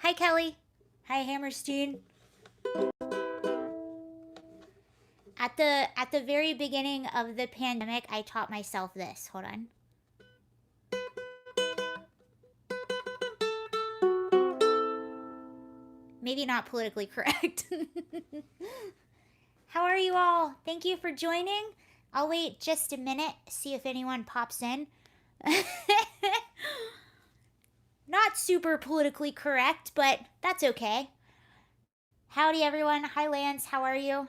Hi, Kelly. Hi, Hammerstein. At the very beginning of the pandemic, I taught myself this. Hold on. Maybe not politically correct. How are you all? Thank you for joining. I'll wait just a minute, see if anyone pops in. Not super politically correct, but that's okay. Howdy, everyone. Hi, Lance. How are you?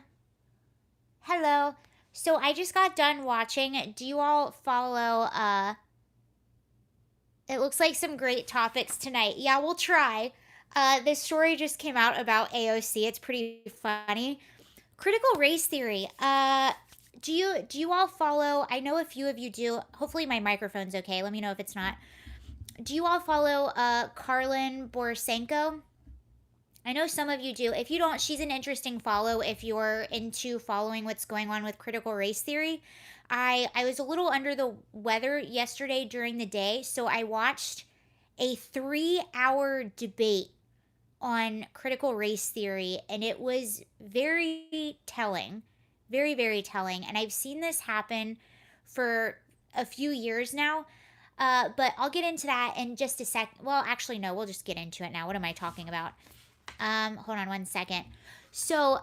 Hello. So I just got done watching. Do you all follow it looks like some great topics tonight. Yeah, we'll try. This story just came out about AOC. It's pretty funny. Critical race theory. Do you all follow? I know a few of you do. Hopefully my microphone's okay. Let me know if it's not. Do you all follow Karlin Borisenko? I know some of you do. If you don't, she's an interesting follow if you're into following what's going on with critical race theory. I was a little under the weather yesterday during the day, so I watched a 3-hour debate on critical race theory, and it was very telling. Very, very telling. And I've seen this happen for a few years now. But I'll get into that in just a sec. Well, actually, no, we'll just get into it now. What am I talking about? Hold on one second. So,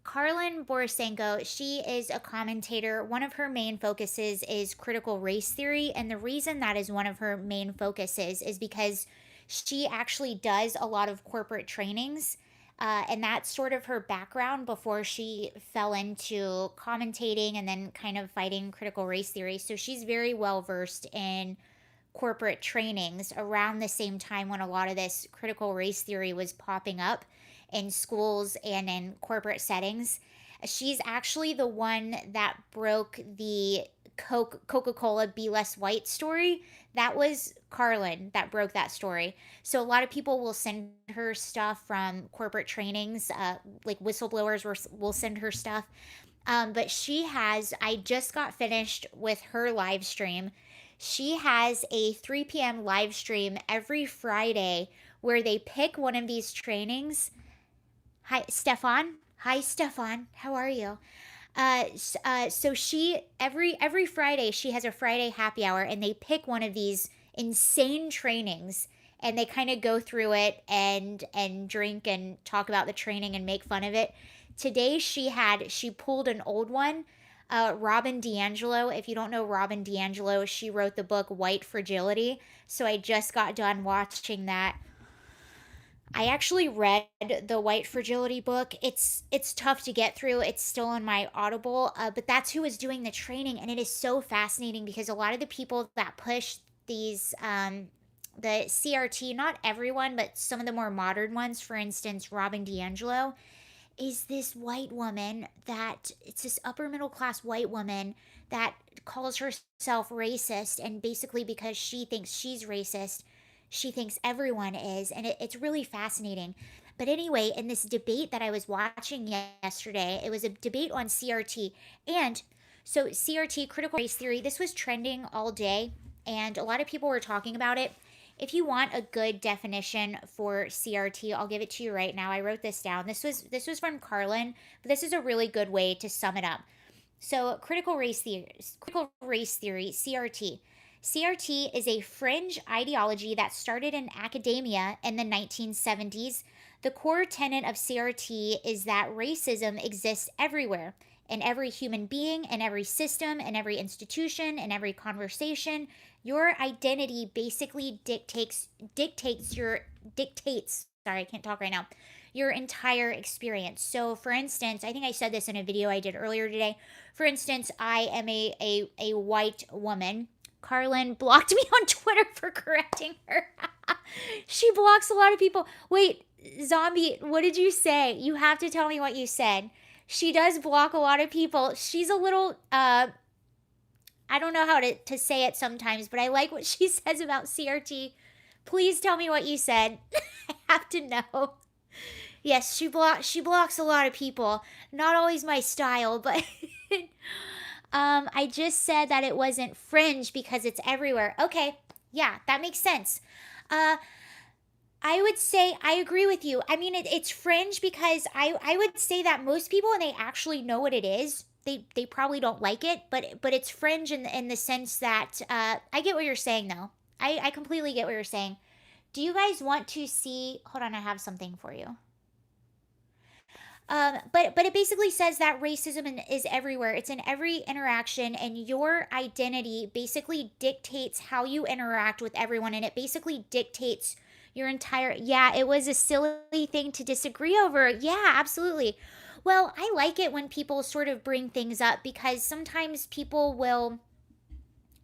Karlin Borisenko, she is a commentator. One of her main focuses is critical race theory. And the reason that is one of her main focuses is because she actually does a lot of corporate trainings. And that's sort of her background before she fell into commentating and then kind of fighting critical race theory. So she's very well versed in corporate trainings around the same time when a lot of this critical race theory was popping up in schools and in corporate settings. She's actually the one that broke the Coca-Cola Be Less White story. That was Carlin that broke that story. So a lot of people will send her stuff from corporate trainings, like whistleblowers will send her stuff. But I just got finished with her live stream. She has a 3 p.m. live stream every Friday where they pick one of these trainings. Hi, Stefan. Hi, Stefan. How are you? So she every Friday she has a Friday happy hour, and they pick one of these insane trainings, and they kind of go through it and drink and talk about the training and make fun of it. Today she pulled an old one. Robin DiAngelo. If you don't know Robin DiAngelo, she wrote the book White Fragility. So I just got done watching that. I actually read the White Fragility book. It's tough to get through. It's still on my Audible, but that's who was doing the training, and it is so fascinating because a lot of the people that push these the CRT, not everyone, but some of the more modern ones, for instance, Robin DiAngelo, is this white woman that it's this upper middle class white woman that calls herself racist, and basically because she thinks she's racist, she thinks everyone is, and it's really fascinating. But anyway, in this debate that I was watching yesterday, it was a debate on CRT. And so CRT, critical race theory, this was trending all day, and a lot of people were talking about it. If you want a good definition for CRT, I'll give it to you right now. I wrote this down. This was from Carlin, but this is a really good way to sum it up. So, critical race theory, CRT. CRT is a fringe ideology that started in academia in the 1970s. The core tenet of CRT is that racism exists everywhere, in every human being, in every system, in every institution, in every conversation. Your identity basically dictates, sorry, I can't talk right now, your entire experience. So for instance, I think I said this in a video I did earlier today. For instance, I am a white woman. Carlin blocked me on Twitter for correcting her. She blocks a lot of people. Wait, Zombie, what did you say? You have to tell me what you said. She does block a lot of people. She's a little I don't know how to say it sometimes, but I like what she says about CRT. Please tell me what you said. I have to know. Yes, she blocks a lot of people. Not always my style, but I just said that it wasn't fringe because it's everywhere. Okay, yeah, that makes sense. Uh, I would say I agree with you. I mean, it's fringe because I would say that most people, when they actually know what it is, they probably don't like it, but it's fringe in the sense that I get what you're saying though. I completely get what you're saying. Do you guys want to see? Hold on, I have something for you. But it basically says that racism is everywhere. It's in every interaction, and your identity basically dictates how you interact with everyone, and it basically dictates your entire. Yeah, it was a silly thing to disagree over. Yeah, absolutely. Well, I like it when people sort of bring things up because sometimes people will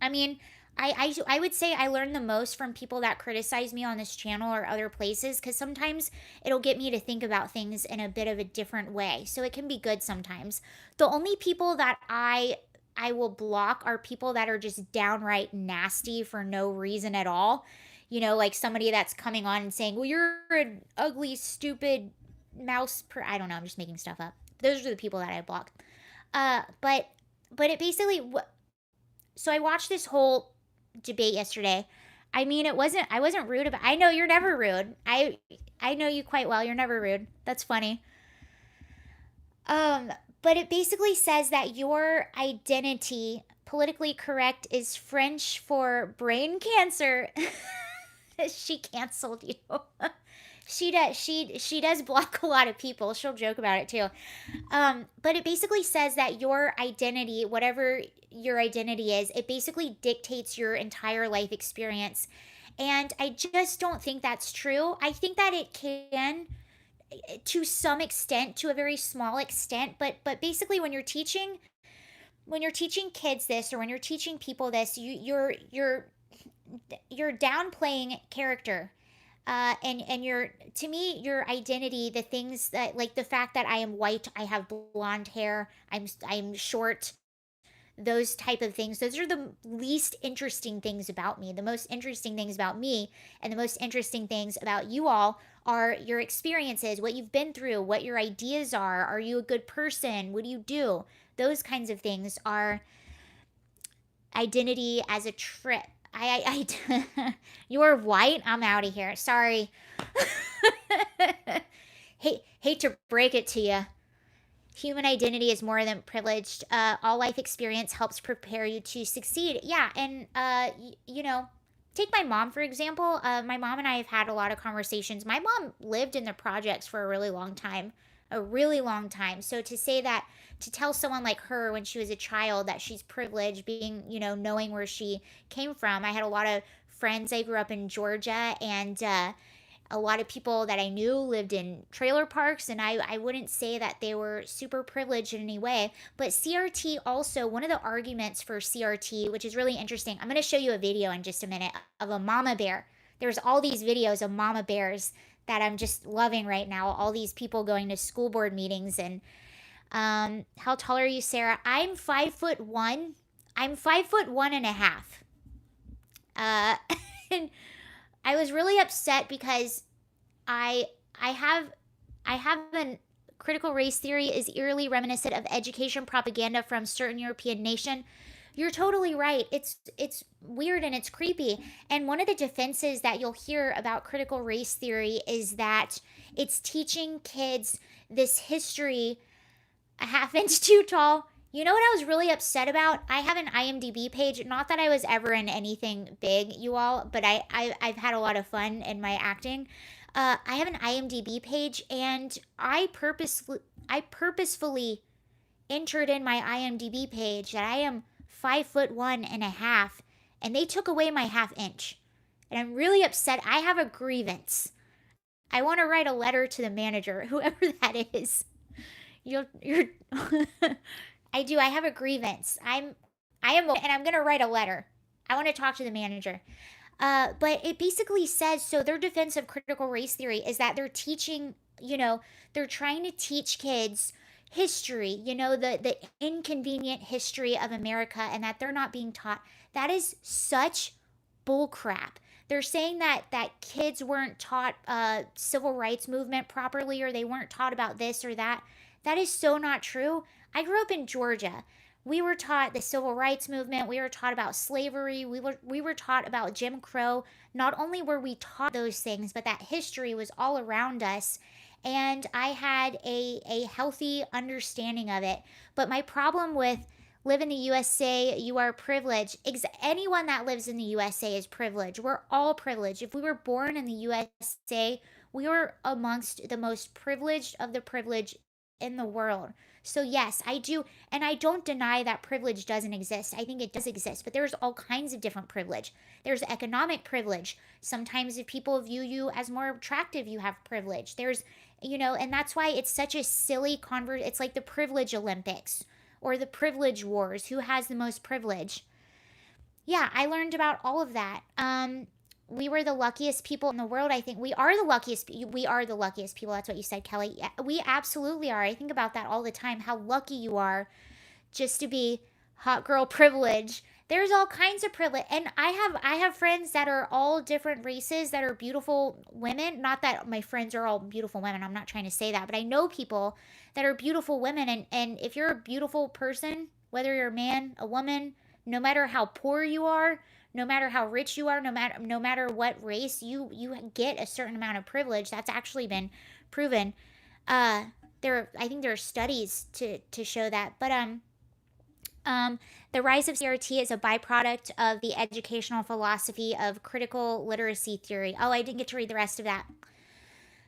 I mean, I would say I learn the most from people that criticize me on this channel or other places because sometimes it'll get me to think about things in a bit of a different way. So it can be good sometimes. The only people that I will block are people that are just downright nasty for no reason at all. You know, like somebody that's coming on and saying, "Well, you're an ugly, stupid I don't know. I'm just making stuff up. Those are the people that I block. But it basically so I watched this whole debate yesterday. I mean, I wasn't rude about I know you're never rude. I know you quite well. You're never rude. That's funny. Um but it basically says that your identity, politically correct, is French for brain cancer. She canceled you. She does block a lot of people. She'll joke about it too. But it basically says that your identity, whatever your identity is, it basically dictates your entire life experience. And I just don't think that's true. I think that it can to some extent, to a very small extent, but basically when you're teaching kids this or when you're teaching people this, you're downplaying character and your to me your identity, the things that like the fact that I am white, I have blonde hair, I'm short, those type of things, those are the least interesting things about me. The most interesting things about me and the most interesting things about you all are your experiences, what you've been through, what your ideas are you a good person, what do you do, those kinds of things are identity as a trip. You're white. I'm out of here. Sorry. Hate to break it to you. Human identity is more than privileged. All life experience helps prepare you to succeed. Yeah, and you know, take my mom for example. My mom and I have had a lot of conversations. My mom lived in the projects for a really long time. So to say that, to tell someone like her when she was a child that she's privileged, being knowing where she came from. I had a lot of friends. I grew up in Georgia, and a lot of people that I knew lived in trailer parks, and I wouldn't say that they were super privileged in any way. But CRT also, one of the arguments for CRT, which is really interesting, I'm going to show you a video in just a minute of a mama bear. There's all these videos of mama bears that I'm just loving right now. All these people going to school board meetings and how tall are you, Sarah? I'm 5'1". I'm 5'1 and a half. Uh, and I was really upset because I I have I have an critical race theory is eerily reminiscent of education propaganda from certain European nation. You're totally right. It's weird and it's creepy. And one of the defenses that you'll hear about critical race theory is that it's teaching kids this history a half inch too tall. You know what I was really upset about? I have an IMDb page. Not that I was ever in anything big, you all, but I've had a lot of fun in my acting. I have an IMDb page, and I purposefully entered in my IMDb page that I am 5'1 and a half, and they took away my half inch, and I'm really upset. I have a grievance. I want to write a letter to the manager, whoever that is. You're I do. I have a grievance. And I'm gonna write a letter. I want to talk to the manager. But it basically says so. Their defense of critical race theory is that they're teaching. They're trying to teach kids history. The inconvenient history of America, and that they're not being taught. That is such bullcrap. They're saying that kids weren't taught civil rights movement properly, or they weren't taught about this or that. That is so not true. I grew up in Georgia. We were taught the civil rights movement, we were taught about slavery, we were taught about Jim Crow. Not only were we taught those things, but that history was all around us. And I had a healthy understanding of it. But my problem with live in the USA, you are privileged. Anyone that lives in the USA is privileged. We're all privileged. If we were born in the USA, we are amongst the most privileged of the privileged in the world. So yes, I do, and I don't deny that privilege doesn't exist. I think it does exist, but there's all kinds of different privilege. There's economic privilege. Sometimes if people view you as more attractive, you have privilege. And that's why it's such a silly it's like the privilege Olympics or the privilege wars. Who has the most privilege? Yeah, I learned about all of that. We were the luckiest people in the world. I think we are the luckiest. We are the luckiest people. That's what you said, Kelly. Yeah, we absolutely are. I think about that all the time. How lucky you are just to be hot girl privilege. There's all kinds of privilege, and I have friends that are all different races that are beautiful women. Not that my friends are all beautiful women. I'm not trying to say that, but I know people that are beautiful women, and if you're a beautiful person, whether you're a man, a woman, no matter how poor you are, no matter how rich you are, no matter what race, you get a certain amount of privilege. That's actually been proven. Uh, I think there are studies to show that, but um, the rise of CRT is a byproduct of the educational philosophy of critical literacy theory. Oh, I didn't get to read the rest of that.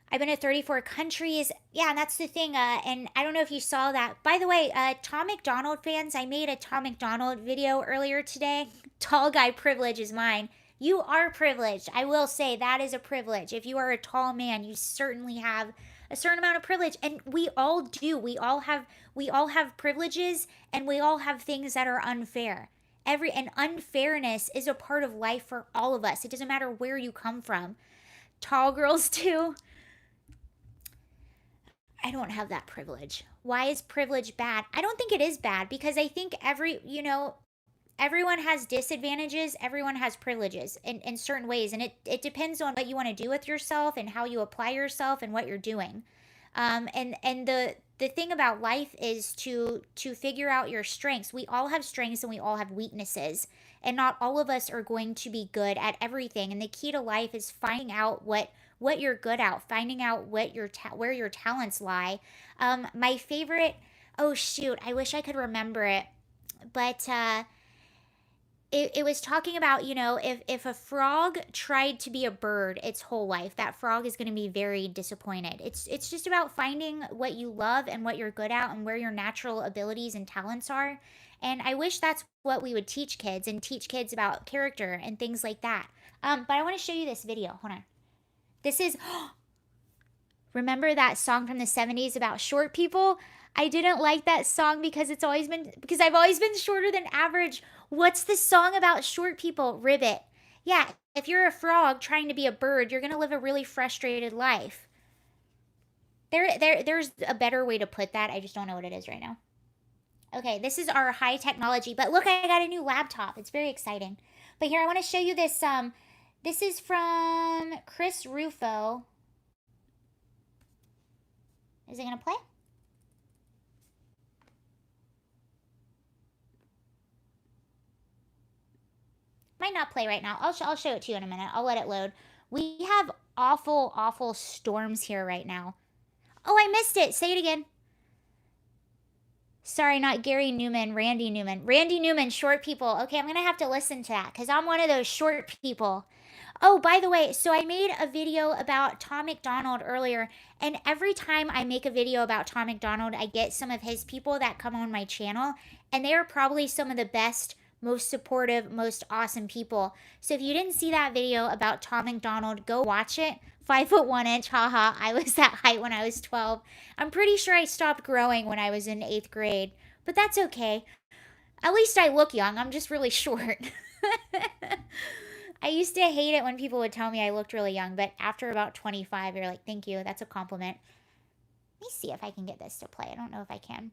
I've been to 34 countries. Yeah, and that's the thing. And I don't know if you saw that. By the way, Tom McDonald fans, I made a Tom McDonald video earlier today. Tall guy privilege is mine. You are privileged. I will say that is a privilege. If you are a tall man, you certainly have a certain amount of privilege, and we all do. We all have privileges, and we all have things that are unfair. And unfairness is a part of life for all of us. It doesn't matter where you come from. Tall girls too. I don't have that privilege. Why is privilege bad? I don't think it is bad because I think everyone has disadvantages, everyone has privileges in certain ways, and it depends on what you want to do with yourself and how you apply yourself and what you're doing. And the thing about life is to figure out your strengths. We all have strengths and we all have weaknesses, and not all of us are going to be good at everything. And the key to life is finding out what you're good at, finding out where your talents lie. My favorite, oh shoot, I wish I could remember it, but it was talking about, if a frog tried to be a bird its whole life, that frog is going to be very disappointed. It's just about finding what you love and what you're good at and where your natural abilities and talents are. And I wish that's what we would teach kids, and teach kids about character and things like that. But I want to show you this video. Hold on. This is remember that song from the 70s about short people? I didn't like that song because I've always been shorter than average. What's the song about short people? Ribbit. Yeah, if you're a frog trying to be a bird, you're going to live a really frustrated life. There's a better way to put that. I just don't know what it is right now. Okay, this is our high technology, but look, I got a new laptop. It's very exciting. But here, I want to show you this. This is from Chris Rufo. Is it going to play? Might not play right now. I'll show it to you in a minute. I'll let it load. We have awful, awful storms here right now. Oh, I missed it. Say it again. Sorry, not Gary Newman, Randy Newman. Randy Newman, short people. Okay, I'm going to have to listen to that because I'm one of those short people. Oh, by the way, so I made a video about Tom McDonald earlier, and every time I make a video about Tom McDonald, I get some of his people that come on my channel, and they are probably some of the best, most supportive, most awesome people. So if you didn't see that video about Tom McDonald, go watch it. 5'1", haha, I was that height when I was 12. I'm pretty sure I stopped growing when I was in 8th grade, but that's okay. At least I look young, I'm just really short. I used to hate it when people would tell me I looked really young, but after about 25, you're like, thank you, that's a compliment. Let me see if I can get this to play. I don't know if I can.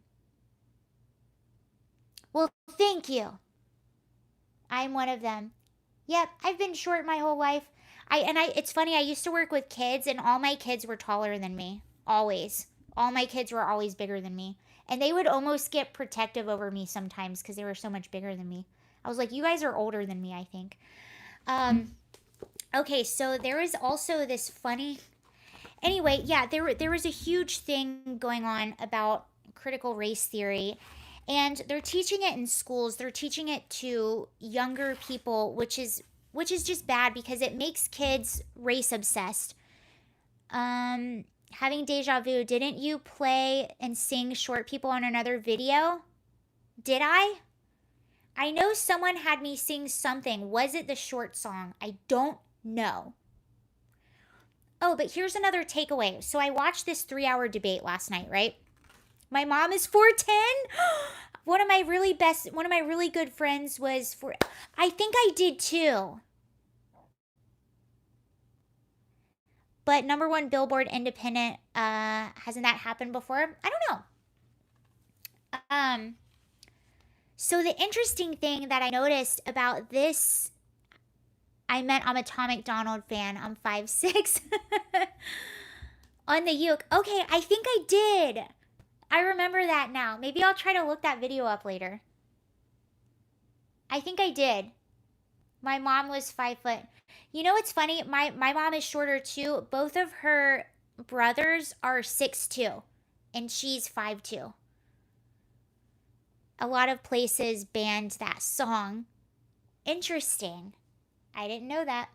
Well, thank you. I'm one of them. Yep, I've been short my whole life. It's funny, I used to work with kids, and all my kids were taller than me. Always. All my kids were always bigger than me. And they would almost get protective over me sometimes because they were so much bigger than me. I was like, you guys are older than me, I think. Okay, so there was also this funny. Anyway, yeah, there was a huge thing going on about critical race theory, and they're teaching it in schools. They're teaching it to younger people, which is just bad because it makes kids race obsessed. Having deja vu, didn't you play and sing Short People on another video? Did I? I know someone had me sing something. Was it the short song? I don't know. Oh, but here's another takeaway. So I watched this 3-hour debate last night, right? My mom is 410. One of my really good friends was for. I think I did too. But number one Billboard Independent, hasn't that happened before? I don't know. So the interesting thing that I noticed about this, I'm Atomic Donald fan. I'm 5'6". On the uke. Okay, I think I did. I remember that now. Maybe I'll try to look that video up later. I think I did. My mom was 5 foot. You know what's funny? My mom is shorter too. Both of her brothers are 6'2", and she's 5'2". A lot of places banned that song. Interesting. I didn't know that.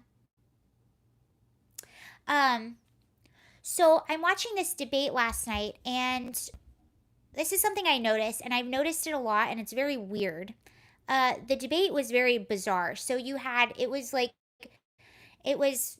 So I'm watching this debate last night, and this is something I noticed, and I've noticed it a lot, and it's very weird. The debate was very bizarre. So it was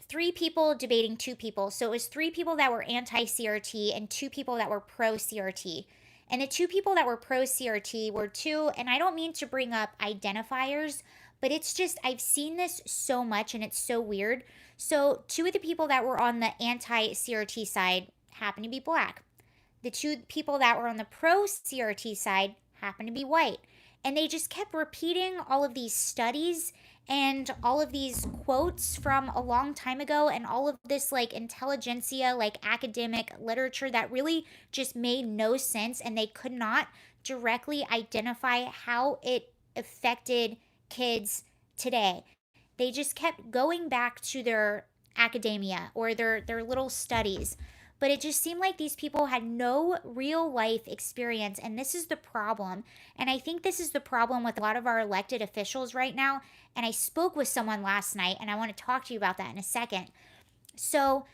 3 people debating 2 people. So it was 3 people that were anti-CRT and 2 people that were pro-CRT. And the 2 people that were pro-CRT were 2, and I don't mean to bring up identifiers, but it's just, I've seen this so much and it's so weird. So 2 of the people that were on the anti-CRT side happen to be black. The 2 people that were on the pro-CRT side happen to be white. And they just kept repeating all of these studies and all of these quotes from a long time ago and all of this like intelligentsia, like academic literature that really just made no sense, and they could not directly identify how it affected kids today. They just kept going back to their academia or their little studies. But it just seemed like these people had no real life experience, and this is the problem. And I think this is the problem with a lot of our elected officials right now. And I spoke with someone last night, and I want to talk to you about that in a second. So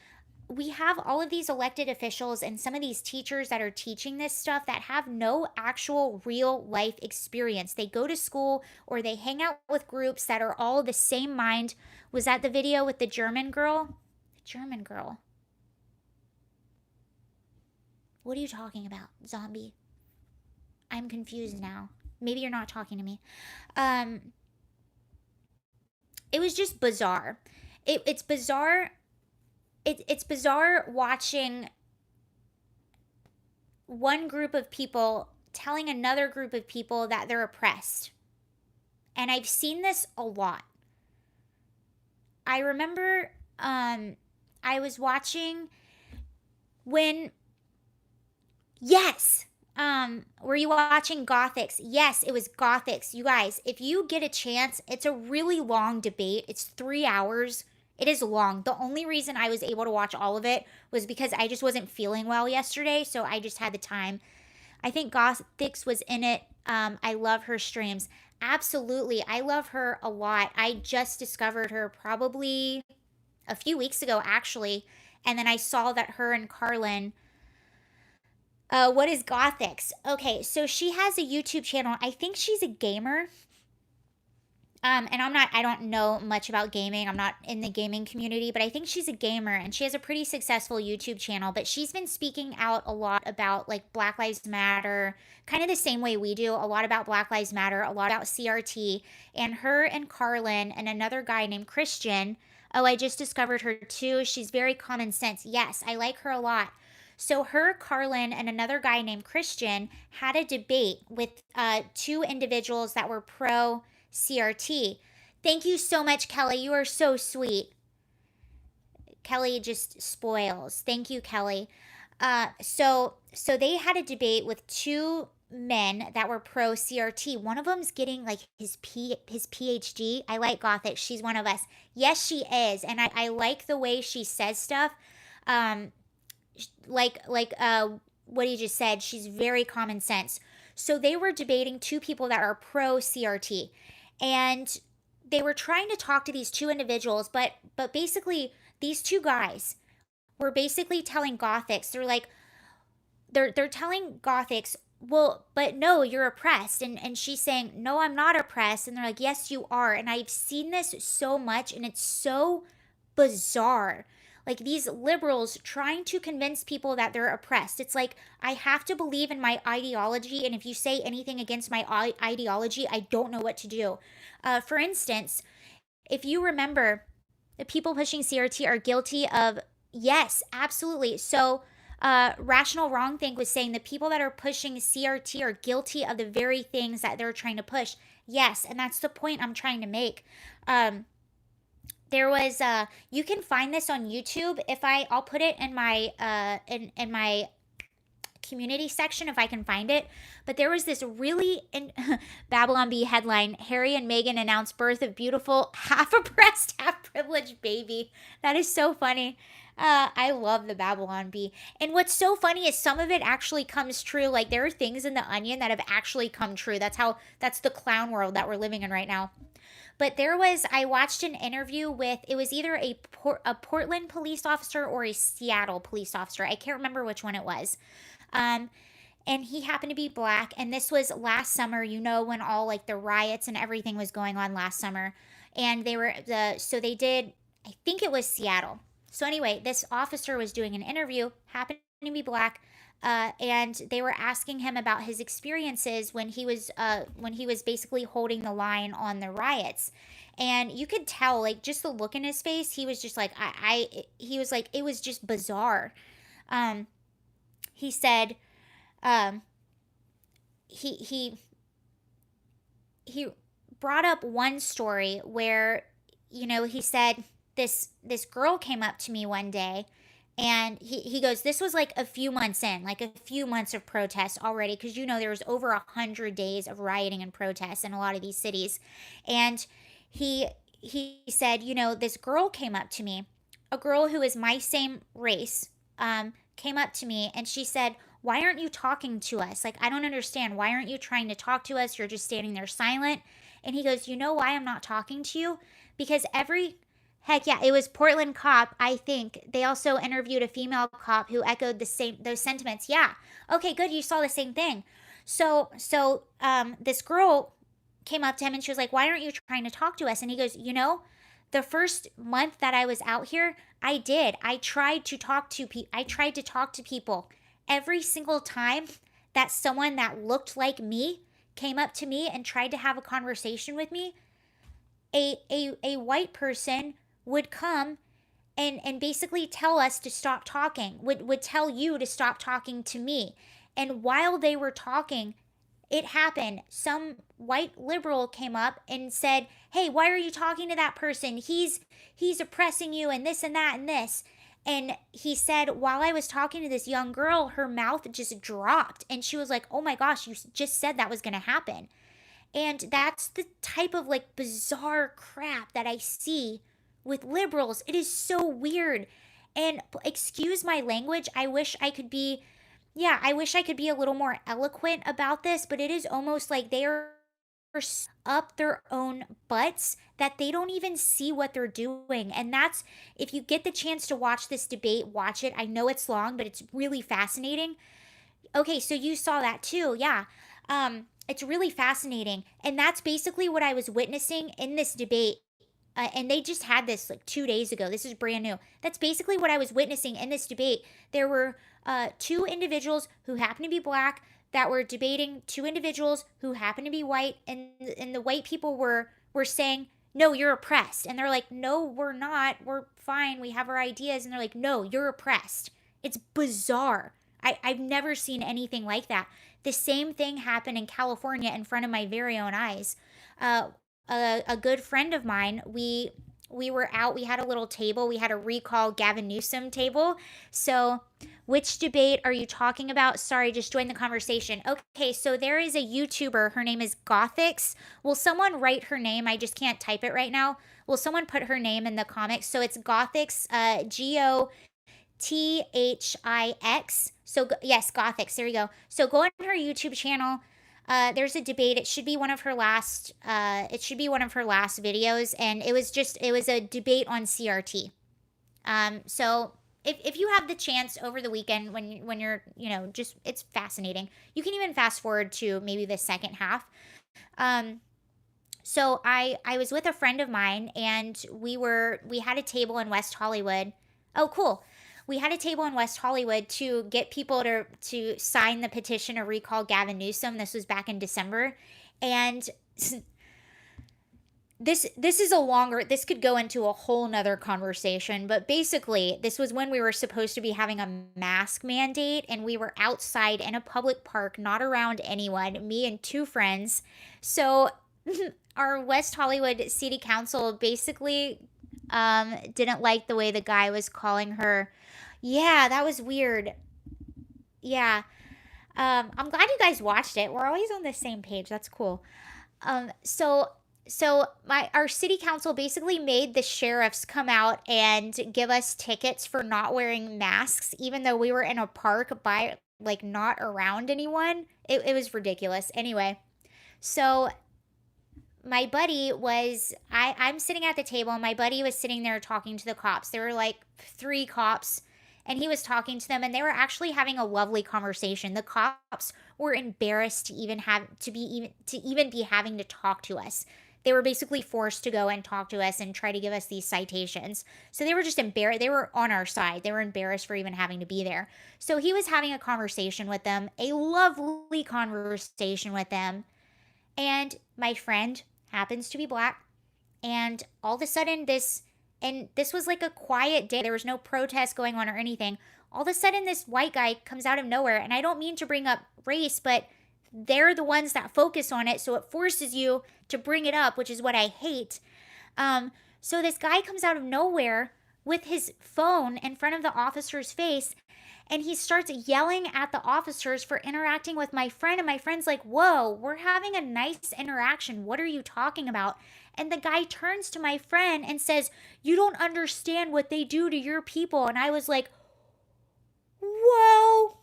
we have all of these elected officials and some of these teachers that are teaching this stuff that have no actual real life experience. They go to school or they hang out with groups that are all the same mind. Was that the video with the German girl? The German girl. What are you talking about, zombie? I'm confused now. Maybe you're not talking to me. It was just bizarre. It's bizarre. It's bizarre watching one group of people telling another group of people that they're oppressed. And I've seen this a lot. I remember I was watching when. Yes. Were you watching Gothics? Yes, it was Gothics. You guys, if you get a chance, it's a really long debate. It's 3 hours. It is long. The only reason I was able to watch all of it was because I just wasn't feeling well yesterday, so I just had the time. I think Gothics was in it. I love her streams. Absolutely. I love her a lot. I just discovered her probably a few weeks ago, actually. And then I saw that her and Carlin. What is Gothics? Okay, so she has a YouTube channel. I think she's a gamer. And I don't know much about gaming. I'm not in the gaming community, but I think she's a gamer and she has a pretty successful YouTube channel. But she's been speaking out a lot about like Black Lives Matter, kind of the same way we do, a lot about Black Lives Matter, a lot about CRT. And her and Carlin and another guy named Christian. Oh, I just discovered her too. She's very common sense. Yes, I like her a lot. So her, Carlin, and another guy named Christian had a debate with 2 individuals that were pro CRT. Thank you so much, Kelly. You are so sweet. Kelly just spoils. Thank you, Kelly. So they had a debate with two men that were pro CRT. One of them's getting like his PhD. I like Gothic. She's one of us. Yes, she is, and I like the way she says stuff. Um, like what he just said. She's very common sense. So they were debating two people that are pro CRT, and they were trying to talk to these two individuals, but basically these two guys were basically telling Gothics, they're telling Gothics, well, but no, you're oppressed. And she's saying, no, I'm not oppressed. And they're like, yes, you are. And I've seen this so much, and it's so bizarre. Like these liberals trying to convince people that they're oppressed. It's like, I have to believe in my ideology. And if you say anything against my ideology, I don't know what to do. For instance, if you remember, the people pushing CRT are guilty of, yes, absolutely. So, Rational Wrong Think was saying the people that are pushing CRT are guilty of the very things that they're trying to push. Yes, and that's the point I'm trying to make. Um, there was you can find this on YouTube. I'll put it in my in my community section if I can find it. But there was this really Babylon Bee headline: Harry and Meghan announced birth of beautiful half oppressed, half privileged baby. That is so funny. I love the Babylon Bee. And what's so funny is some of it actually comes true. Like there are things in the Onion that have actually come true. That's the clown world that we're living in right now. But I watched an interview with, it was either a Portland police officer or a Seattle police officer. I can't remember which one it was. Um, and he happened to be black. And this was last summer, when all like the riots and everything was going on last summer. And so they did, I think it was Seattle. So anyway, this officer was doing an interview, happened to be black. And they were asking him about his experiences when he was basically holding the line on the riots, and you could tell, like, just the look in his face. He was just like, he was like, it was just bizarre. Um, he said, um, he he he brought up one story where, he said this girl came up to me one day, and he goes, this was like a few months in, like a few months of protests already, because there was over 100 days of rioting and protests in a lot of these cities. And he said, this girl came up to me, a girl who is my same race, came up to me, and she said, why aren't you talking to us? Like, I don't understand. Why aren't you trying to talk to us? You're just standing there silent. And he goes, you know why I'm not talking to you? Because heck yeah, it was Portland cop, I think. They also interviewed a female cop who echoed those sentiments. Yeah. Okay, good. You saw the same thing. So this girl came up to him, and she was like, why aren't you trying to talk to us? And he goes, the first month that I was out here, I did. I tried to talk to people. Every single time that someone that looked like me came up to me and tried to have a conversation with me, a white person would come and basically tell us to stop talking, would tell you to stop talking to me. And while they were talking, it happened. Some white liberal came up and said, hey, why are you talking to that person? He's oppressing you, and this and that and this. And he said, while I was talking to this young girl, her mouth just dropped, and she was like, oh my gosh, you just said that was going to happen. And that's the type of like bizarre crap that I see with liberals. It is so weird. And excuse my language, I wish I could be a little more eloquent about this, but it is almost like they are up their own butts that they don't even see what they're doing. And that's, if you get the chance to watch this debate, watch it. I know it's long, but it's really fascinating. Okay, so you saw that too. Yeah. It's really fascinating. And that's basically what I was witnessing in this debate. And they just had this like 2 days ago. This is brand new. That's basically what I was witnessing in this debate. There were two individuals who happened to be black that were debating two individuals who happened to be white, and the white people were saying, no, you're oppressed. And they're like, no, we're not. We're fine. We have our ideas. And they're like, no, you're oppressed. It's bizarre. I've never seen anything like that. The same thing happened in California in front of my very own eyes. A good friend of mine, we were out, we had a little table, we had a recall Gavin Newsom table. So, which debate are you talking about? Sorry, just join the conversation. Okay, so there is a YouTuber. Her name is Gothix. Will someone write her name? I just can't type it right now. Will someone put her name in the comics? So it's Gothix, Gothix. So yes, Gothix. There you go. So go on her YouTube channel. There's a debate. It should be one of her last. It should be one of her last videos, and it was a debate on CRT. So if you have the chance over the weekend when you're just it's fascinating. You can even fast forward to maybe the second half. Um, so I was with a friend of mine, and we had a table in West Hollywood. Oh, cool. We had a table in West Hollywood to get people to sign the petition to recall Gavin Newsom. This was back in December. And this is a longer, this could go into a whole nother conversation, but basically this was when we were supposed to be having a mask mandate, and we were outside in a public park, not around anyone, me and two friends. So our West Hollywood city council basically didn't like the way the guy was calling her. Yeah, that was weird. Yeah. I'm glad you guys watched it. We're always on the same page. That's cool. So my our city council basically made the sheriffs come out and give us tickets for not wearing masks, even though we were in a park by like not around anyone. It was ridiculous. Anyway, so my buddy was I'm sitting at the table, and my buddy was sitting there talking to the cops. There were like three cops, and he was talking to them, and they were actually having a lovely conversation. The cops were embarrassed to even be having to talk to us. They were basically forced to go and talk to us and try to give us these citations. So they were just embarrassed. They were on our side. They were embarrassed for even having to be there. So he was having a conversation with them, a lovely conversation with them. And my friend happens to be black. And all of a sudden, this was like a quiet day. There was no protest going on or anything. All of a sudden, this white guy comes out of nowhere. And I don't mean to bring up race, but they're the ones that focus on it. So it forces you to bring it up, which is what I hate. So this guy comes out of nowhere with his phone in front of the officer's face, and he starts yelling at the officers for interacting with my friend. And my friend's like, whoa, we're having a nice interaction. What are you talking about? And the guy turns to my friend and says, you don't understand what they do to your people. And I was like, whoa,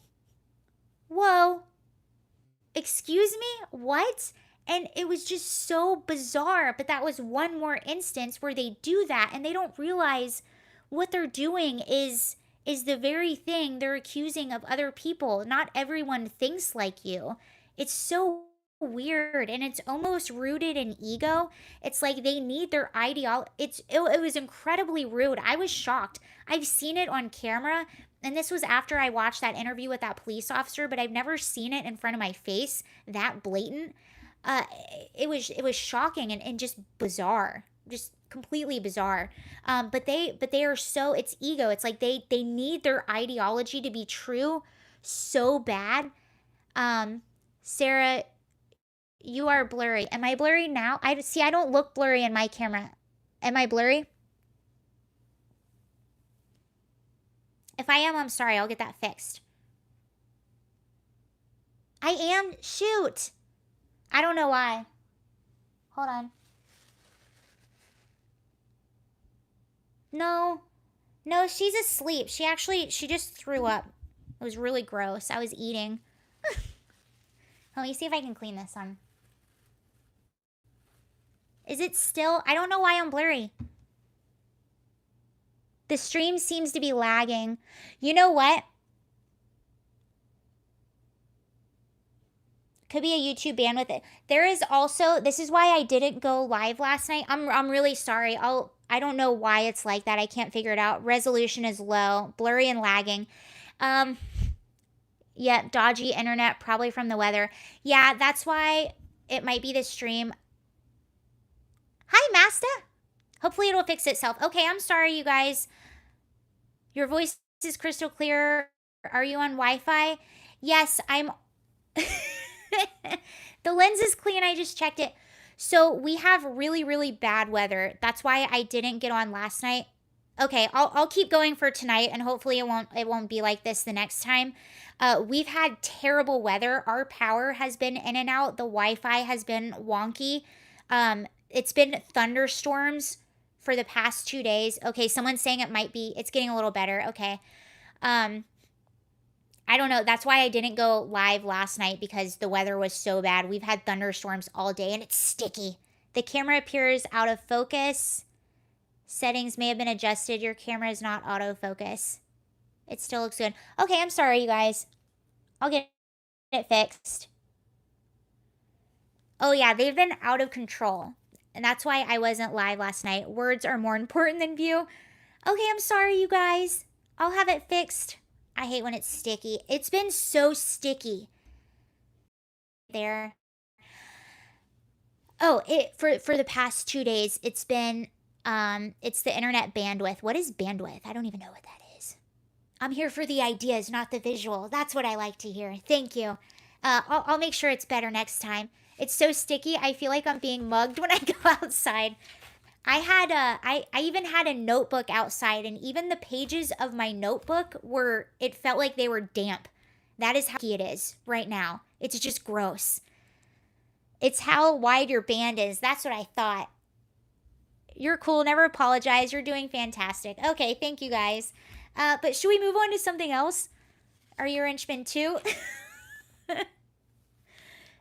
whoa, excuse me? What? And it was just so bizarre. But that was one more instance where they do that, and they don't realize what they're doing is the very thing they're accusing of other people. Not everyone thinks like you. It's so weird, and it's almost rooted in ego. It's like they need their ideology. It was incredibly rude. I was shocked. I've seen it on camera, and this was after I watched that interview with that police officer, but I've never seen it in front of my face that blatant. uh it was shocking and just bizarre, just completely bizarre. But they are so, it's ego. It's like they need their ideology to be true so bad. Sarah, you are blurry. Am I blurry now? I see, I don't look blurry in my camera. Am I blurry? If I am, I'm sorry. I'll get that fixed. I am. Shoot, I don't know why. Hold on. No, no, she's asleep. She just threw up. It was really gross. I was eating. Let me see if I can clean this one. Is it still? I don't know why I'm blurry. The stream seems to be lagging. You know what? Could be a YouTube bandwidth. There is also, this is why I didn't go live last night. I'm really sorry. I don't know why it's like that. I can't figure it out. Resolution is low, blurry and lagging. Um yeah, dodgy internet, probably from the weather. Yeah, that's why it might be the stream. Hi, Master. Hopefully it'll fix itself. Okay, I'm sorry, you guys. Your voice is crystal clear. Are you on Wi-Fi? Yes, I'm. The lens is clean. I just checked it. So we have really, really bad weather. That's why I didn't get on last night. Okay, I'll keep going for tonight, and hopefully it won't be like this the next time. We've had terrible weather. Our power has been in and out. The Wi-Fi has been wonky. It's been thunderstorms for the past 2 days. Okay, someone's saying it's getting a little better. Okay. Um, I don't know. That's why I didn't go live last night because the weather was so bad. We've had thunderstorms all day and it's sticky. The camera appears out of focus. Settings may have been adjusted. Your camera is not autofocus. It still looks good. Okay, I'm sorry, you guys. I'll get it fixed. Oh, yeah, they've been out of control. And that's why I wasn't live last night. Words are more important than view. Okay, I'm sorry, you guys. I'll have it fixed. I hate when it's sticky. It's been so sticky. There. Oh, it for the past 2 days, it's been it's the internet bandwidth. What is bandwidth? I don't even know what that is. I'm here for the ideas, not the visual. That's what I like to hear. Thank you. I'll make sure it's better next time. It's so sticky. I feel like I'm being mugged when I go outside. I even had a notebook outside, and even the pages of my notebook it felt like they were damp. That is how sticky it is right now. It's just gross. It's how wide your band is. That's what I thought. You're cool. Never apologize. You're doing fantastic. Okay, thank you guys. But should we move on to something else? Are you Inchman too?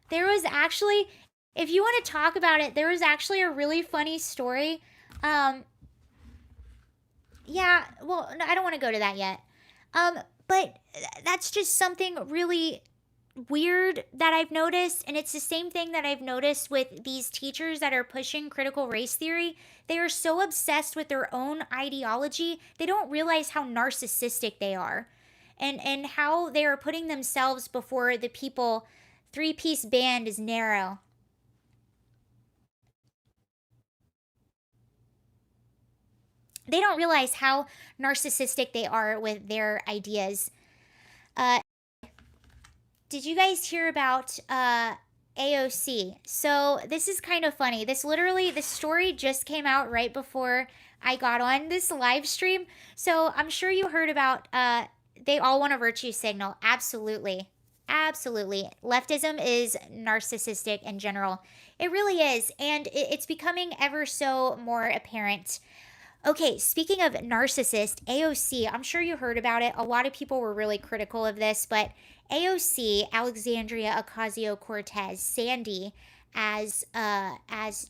There was actually, if you want to talk about it, there was actually a really funny story. Yeah, well, no, I don't want to go to that yet. But that's just something really weird that I've noticed, and it's the same thing that I've noticed with these teachers that are pushing critical race theory. They are so obsessed with their own ideology, they don't realize how narcissistic they are, and how they are putting themselves before the people. Three-piece band is narrow. They don't realize how narcissistic they are with their ideas. Uh, did you guys hear about AOC? So this is kind of funny. This story just came out right before I got on this live stream. So I'm sure you heard about they all want a virtue signal. Absolutely. Absolutely. Leftism is narcissistic in general. It really is. And it's becoming ever so more apparent. Okay, speaking of narcissist, AOC, I'm sure you heard about it. A lot of people were really critical of this, but AOC, Alexandria Ocasio-Cortez, Sandy, as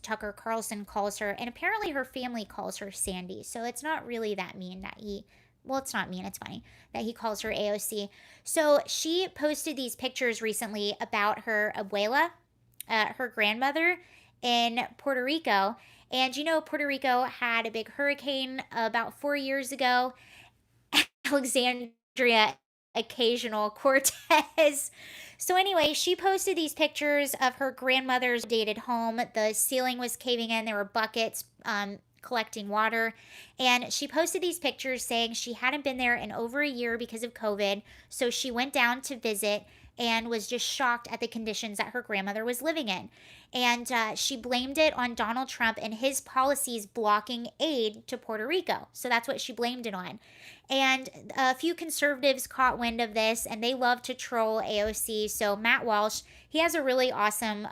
Tucker Carlson calls her, and apparently her family calls her Sandy. So it's not really that mean that it's not mean, it's funny that he calls her AOC. So she posted these pictures recently about her abuela, her grandmother in Puerto Rico. And Puerto Rico had a big hurricane about 4 years ago. Alexandria Occasional Cortez. So anyway, she posted these pictures of her grandmother's dated home. The ceiling was caving in. There were buckets collecting water. And she posted these pictures saying she hadn't been there in over a year because of COVID. So she went down to visit and was just shocked at the conditions that her grandmother was living in. And she blamed it on Donald Trump and his policies blocking aid to Puerto Rico. So that's what she blamed it on. And a few conservatives caught wind of this, and they love to troll AOC. So Matt Walsh, he has a really awesome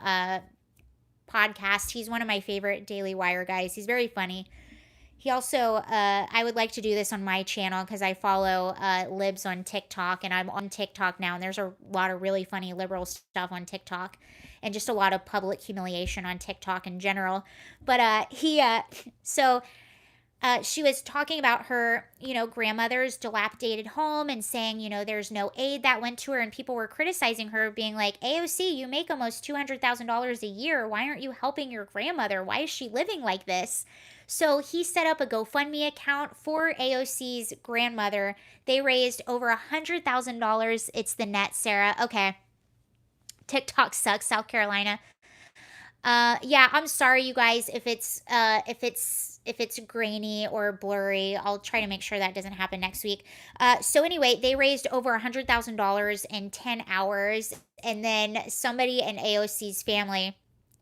podcast. He's one of my favorite Daily Wire guys. He's very funny. He also, I would like to do this on my channel because I follow libs on TikTok, and I'm on TikTok now, and there's a lot of really funny liberal stuff on TikTok, and just a lot of public humiliation on TikTok in general. But she was talking about her, grandmother's dilapidated home and saying, there's no aid that went to her, and people were criticizing her, being like, AOC, you make almost $200,000 a year. Why aren't you helping your grandmother? Why is she living like this? So he set up a GoFundMe account for AOC's grandmother. They raised over $100,000. It's the net, Sarah. Okay. TikTok sucks, South Carolina. Yeah, I'm sorry, you guys, if it's grainy or blurry. I'll try to make sure that doesn't happen next week. So anyway, they raised over $100,000 in 10 hours, and then somebody in AOC's family,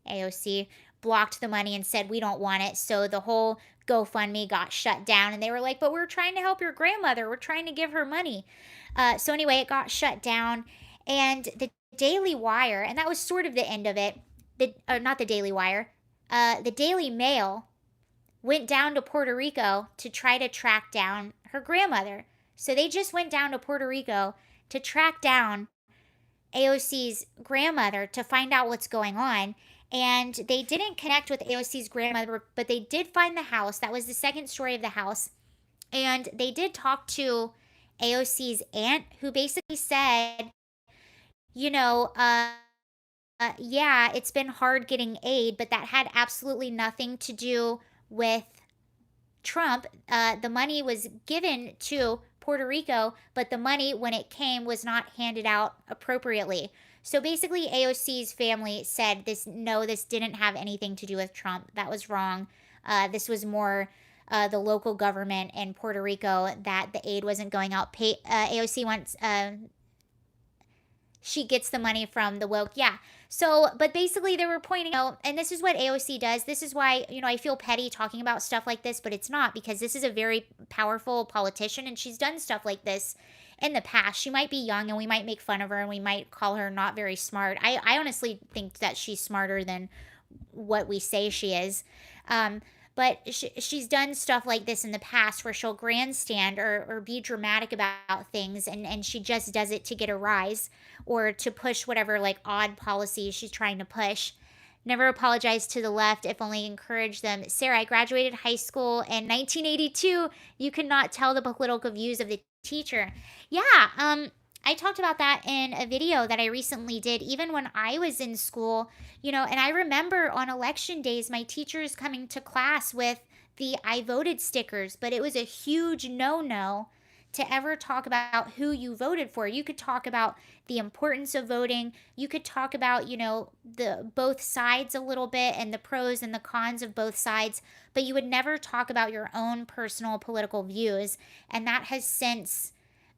AOC, blocked the money and said, we don't want it. So the whole GoFundMe got shut down. And they were like, but we're trying to help your grandmother. We're trying to give her money. So anyway, it got shut down. And the Daily Wire, and that was sort of the end of it. Not the Daily Wire, the Daily Mail went down to Puerto Rico to try to track down her grandmother. So they just went down to Puerto Rico to track down AOC's grandmother to find out what's going on. And they didn't connect with AOC's grandmother, but they did find the house. That was the second story of the house. And they did talk to AOC's aunt, who basically said, you know, yeah, it's been hard getting aid, but that had absolutely nothing to do with Trump. The money was given to Puerto Rico, but the money, when it came, was not handed out appropriately. So basically, AOC's family said this didn't have anything to do with Trump. That was wrong. This was more the local government in Puerto Rico that the aid wasn't going out. AOC wants she gets the money from the woke. Yeah. So, but basically they were pointing out, and this is what AOC does. This is why, I feel petty talking about stuff like this, but it's not, because this is a very powerful politician and she's done stuff like this in the past. She might be young and we might make fun of her and we might call her not very smart. I honestly think that she's smarter than what we say she is. But she's done stuff like this in the past where she'll grandstand or be dramatic about things, and she just does it to get a rise or to push whatever like odd policies she's trying to push. Never apologize to the left, if only encourage them. Sarah, I graduated high school in 1982. You cannot tell the political views of the teacher. Yeah, I talked about that in a video that I recently did, even when I was in school, and I remember on election days, my teachers coming to class with the I voted stickers, but it was a huge no to ever talk about who you voted for. You could talk about the importance of voting. You could talk about, the both sides a little bit and the pros and the cons of both sides, but you would never talk about your own personal political views. And that has since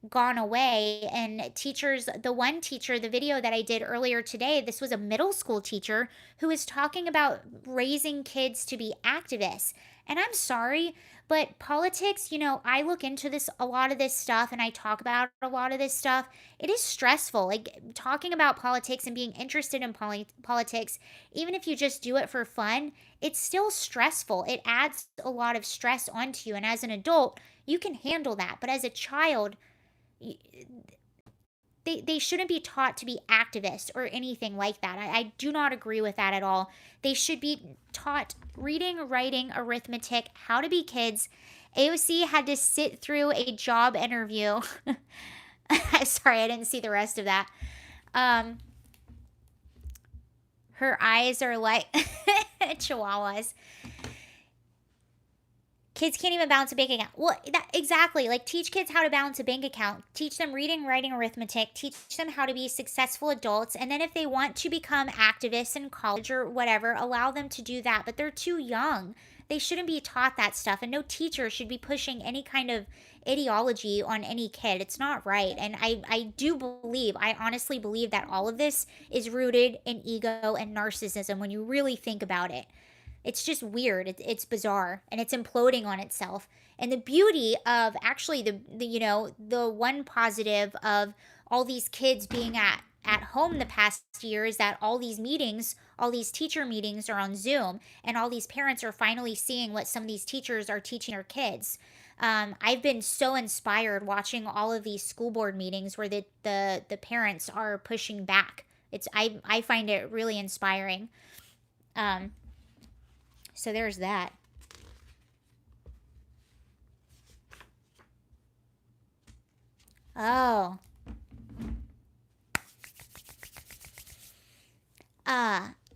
gone away. And teachers, the video that I did earlier today, this was a middle school teacher who was talking about raising kids to be activists. And I'm sorry, but politics, I look into a lot of this stuff, and I talk about a lot of this stuff. It is stressful. Like, talking about politics and being interested in politics, even if you just do it for fun, it's still stressful. It adds a lot of stress onto you. And as an adult, you can handle that. But as a child, they shouldn't be taught to be activists or anything like that. I do not agree with that at all. They should be taught reading, writing, arithmetic, how to be kids. AOC had to sit through a job interview. Sorry, I didn't see the rest of that. Her eyes are like chihuahuas. Kids can't even balance a bank account. Well, exactly. Like, teach kids how to balance a bank account. Teach them reading, writing, arithmetic. Teach them how to be successful adults. And then if they want to become activists in college or whatever, allow them to do that. But they're too young. They shouldn't be taught that stuff. And no teacher should be pushing any kind of ideology on any kid. It's not right. And I honestly believe that all of this is rooted in ego and narcissism when you really think about it. It's just weird. It's bizarre, and it's imploding on itself. And the beauty of actually the one positive of all these kids being at home the past year is that all these teacher meetings are on Zoom, and all these parents are finally seeing what some of these teachers are teaching their kids. I've been so inspired watching all of these school board meetings where the parents are pushing back. I find it really inspiring. So there's that. Oh.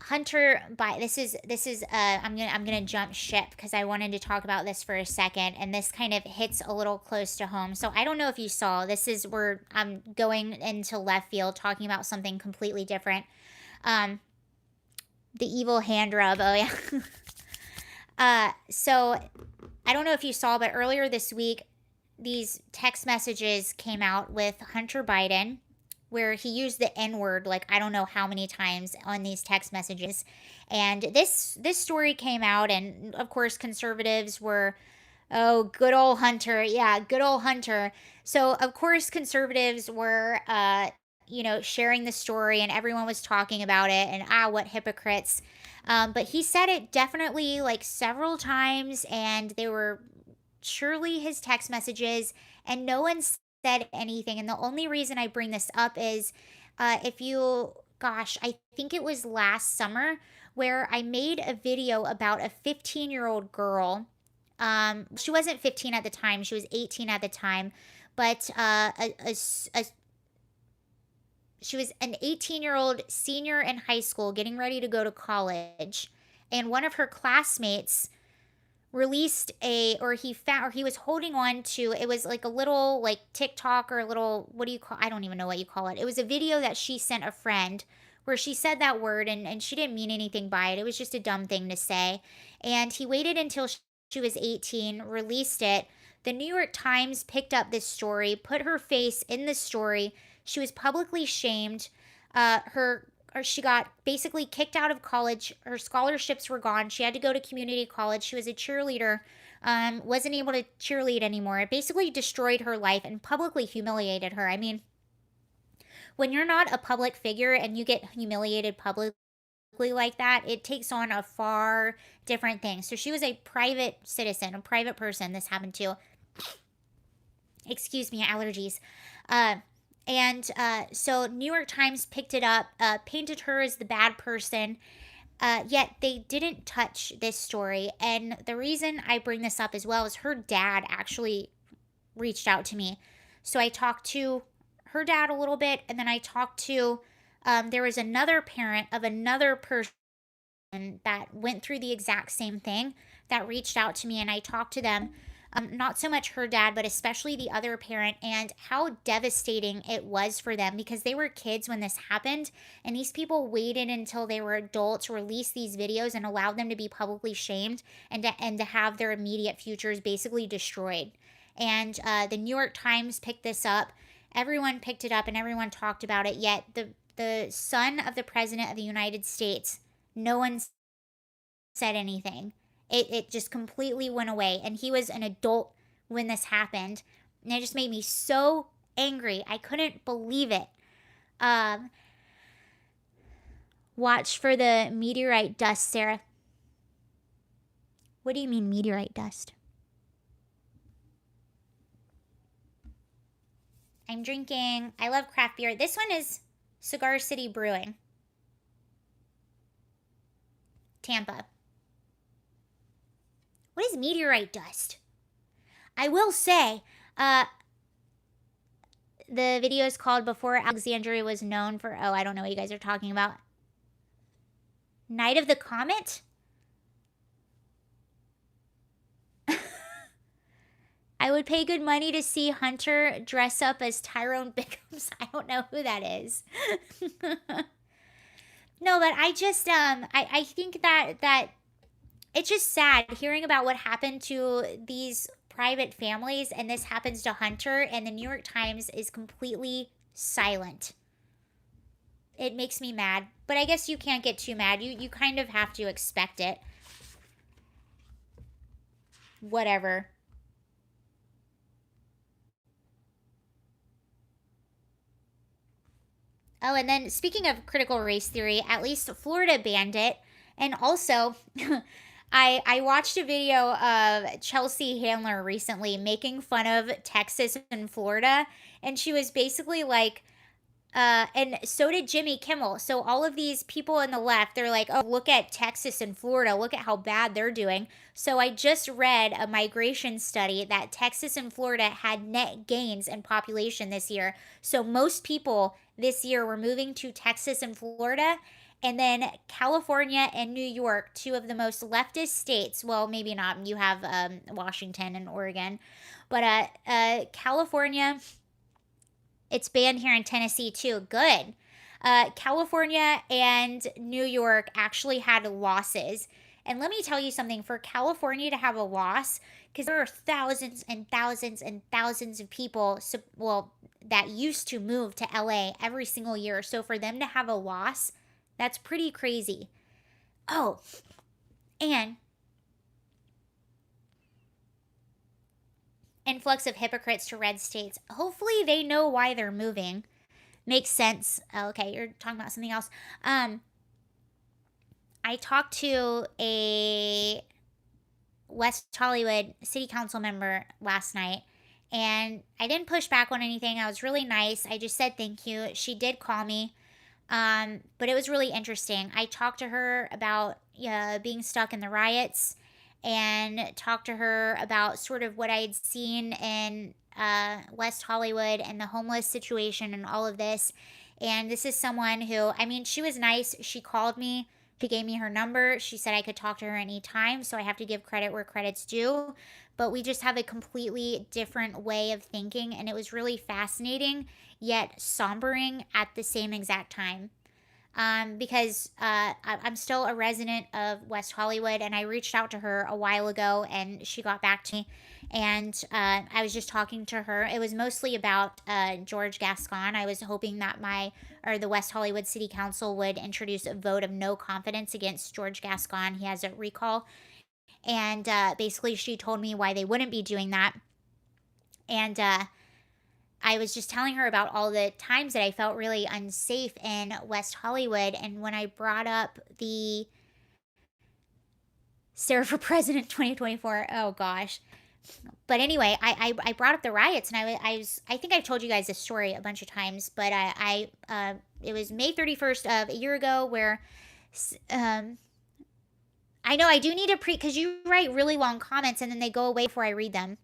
Hunter Biden. This is I'm gonna jump ship because I wanted to talk about this for a second, and this kind of hits a little close to home. So I don't know if you saw, this is where I'm going into left field, talking about something completely different. The evil hand rub. Oh yeah. So I don't know if you saw, but earlier this week, these text messages came out with Hunter Biden where he used the N-word like I don't know how many times on these text messages. And this story came out, and of course conservatives were, oh, good old Hunter. Yeah, good old Hunter. So, of course, conservatives were, sharing the story, and everyone was talking about it, and what hypocrites. But he said it definitely like several times, and they were surely his text messages, and no one said anything. And the only reason I bring this up is if you, gosh, I think it was last summer where I made a video about a 15-year-old girl. She wasn't 15 at the time, she was 18 at the time, but she was an 18-year-old senior in high school getting ready to go to college. And one of her classmates released or he was holding on to, it was like a little like TikTok or a little, what do you call, I don't even know what you call it. It was a video that she sent a friend where she said that word, and she didn't mean anything by it. It was just a dumb thing to say. And he waited until she was 18, released it. The New York Times picked up this story, put her face in the story. She was publicly shamed. Her or she got basically kicked out of college. Her scholarships were gone. She had to go to community college. She was a cheerleader, wasn't able to cheerlead anymore. It basically destroyed her life and publicly humiliated her. I mean, when you're not a public figure and you get humiliated publicly like that, it takes on a far different thing. So she was a private citizen, a private person this happened to. Excuse me, allergies. Uh, so New York Times picked it up, painted her as the bad person, yet they didn't touch this story. And the reason I bring this up as well is her dad actually reached out to me. So I talked to her dad a little bit, and then I talked to, there was another parent of another person that went through the exact same thing that reached out to me, and I talked to them. Not so much her dad, but especially the other parent, and how devastating it was for them because they were kids when this happened. And these people waited until they were adults to release these videos and allowed them to be publicly shamed and to have their immediate futures basically destroyed. And the New York Times picked this up. Everyone picked it up and everyone talked about it. Yet the son of the president of the United States, no one said anything. It just completely went away. And he was an adult when this happened. And it just made me so angry. I couldn't believe it. Watch for the meteorite dust, Sarah. What do you mean meteorite dust? I'm drinking, I love craft beer. This one is Cigar City Brewing, Tampa. What is meteorite dust? I will say, the video is called Before Alexandria Was Known for, I don't know what you guys are talking about. Night of the Comet? I would pay good money to see Hunter dress up as Tyrone Bickham's. I don't know who that is. No, but I just, I think that it's just sad hearing about what happened to these private families, and this happens to Hunter, and the New York Times is completely silent. It makes me mad, but I guess you can't get too mad. You kind of have to expect it. Whatever. Oh, and then speaking of critical race theory, at least Florida banned it. And also, I watched a video of Chelsea Handler recently making fun of Texas and Florida, and she was basically like, and so did Jimmy Kimmel. So all of these people on the left, they're like, oh, look at Texas and Florida. Look at how bad they're doing. So I just read a migration study that Texas and Florida had net gains in population this year. So most people this year were moving to Texas and Florida. And then California and New York, two of the most leftist states. Well, maybe not. You have Washington and Oregon. But California, it's banned here in Tennessee too. Good. California and New York actually had losses. And let me tell you something, for California to have a loss, because there are thousands and thousands and thousands of people, well, that used to move to LA every single year. So for them to have a loss, that's pretty crazy. Oh, and influx of hypocrites to red states. Hopefully they know why they're moving. Makes sense. Okay, you're talking about something else. I talked to a West Hollywood city council member last night, and I didn't push back on anything. I was really nice. I just said thank you. She did call me. But it was really interesting. I talked to her about being stuck in the riots, and talked to her about sort of what I had seen in West Hollywood and the homeless situation and all of this. And this is someone who, I mean, she was nice. She called me. She gave me her number. She said I could talk to her anytime. So I have to give credit where credit's due. But we just have a completely different way of thinking. And it was really fascinating, yet sombering at the same exact time. Because I'm still a resident of West Hollywood, and I reached out to her a while ago, and she got back to me. And I was just talking to her. It was mostly about George Gascon. I was hoping that the West Hollywood City Council would introduce a vote of no confidence against George Gascon. He has a recall. And basically, she told me why they wouldn't be doing that. And I was just telling her about all the times that I felt really unsafe in West Hollywood. And when I brought up the Sarah for President 2024, oh gosh. But anyway, I brought up the riots, and I think I've told you guys this story a bunch of times, but it was May 31st of a year ago where I know I do need to because you write really long comments and then they go away before I read them.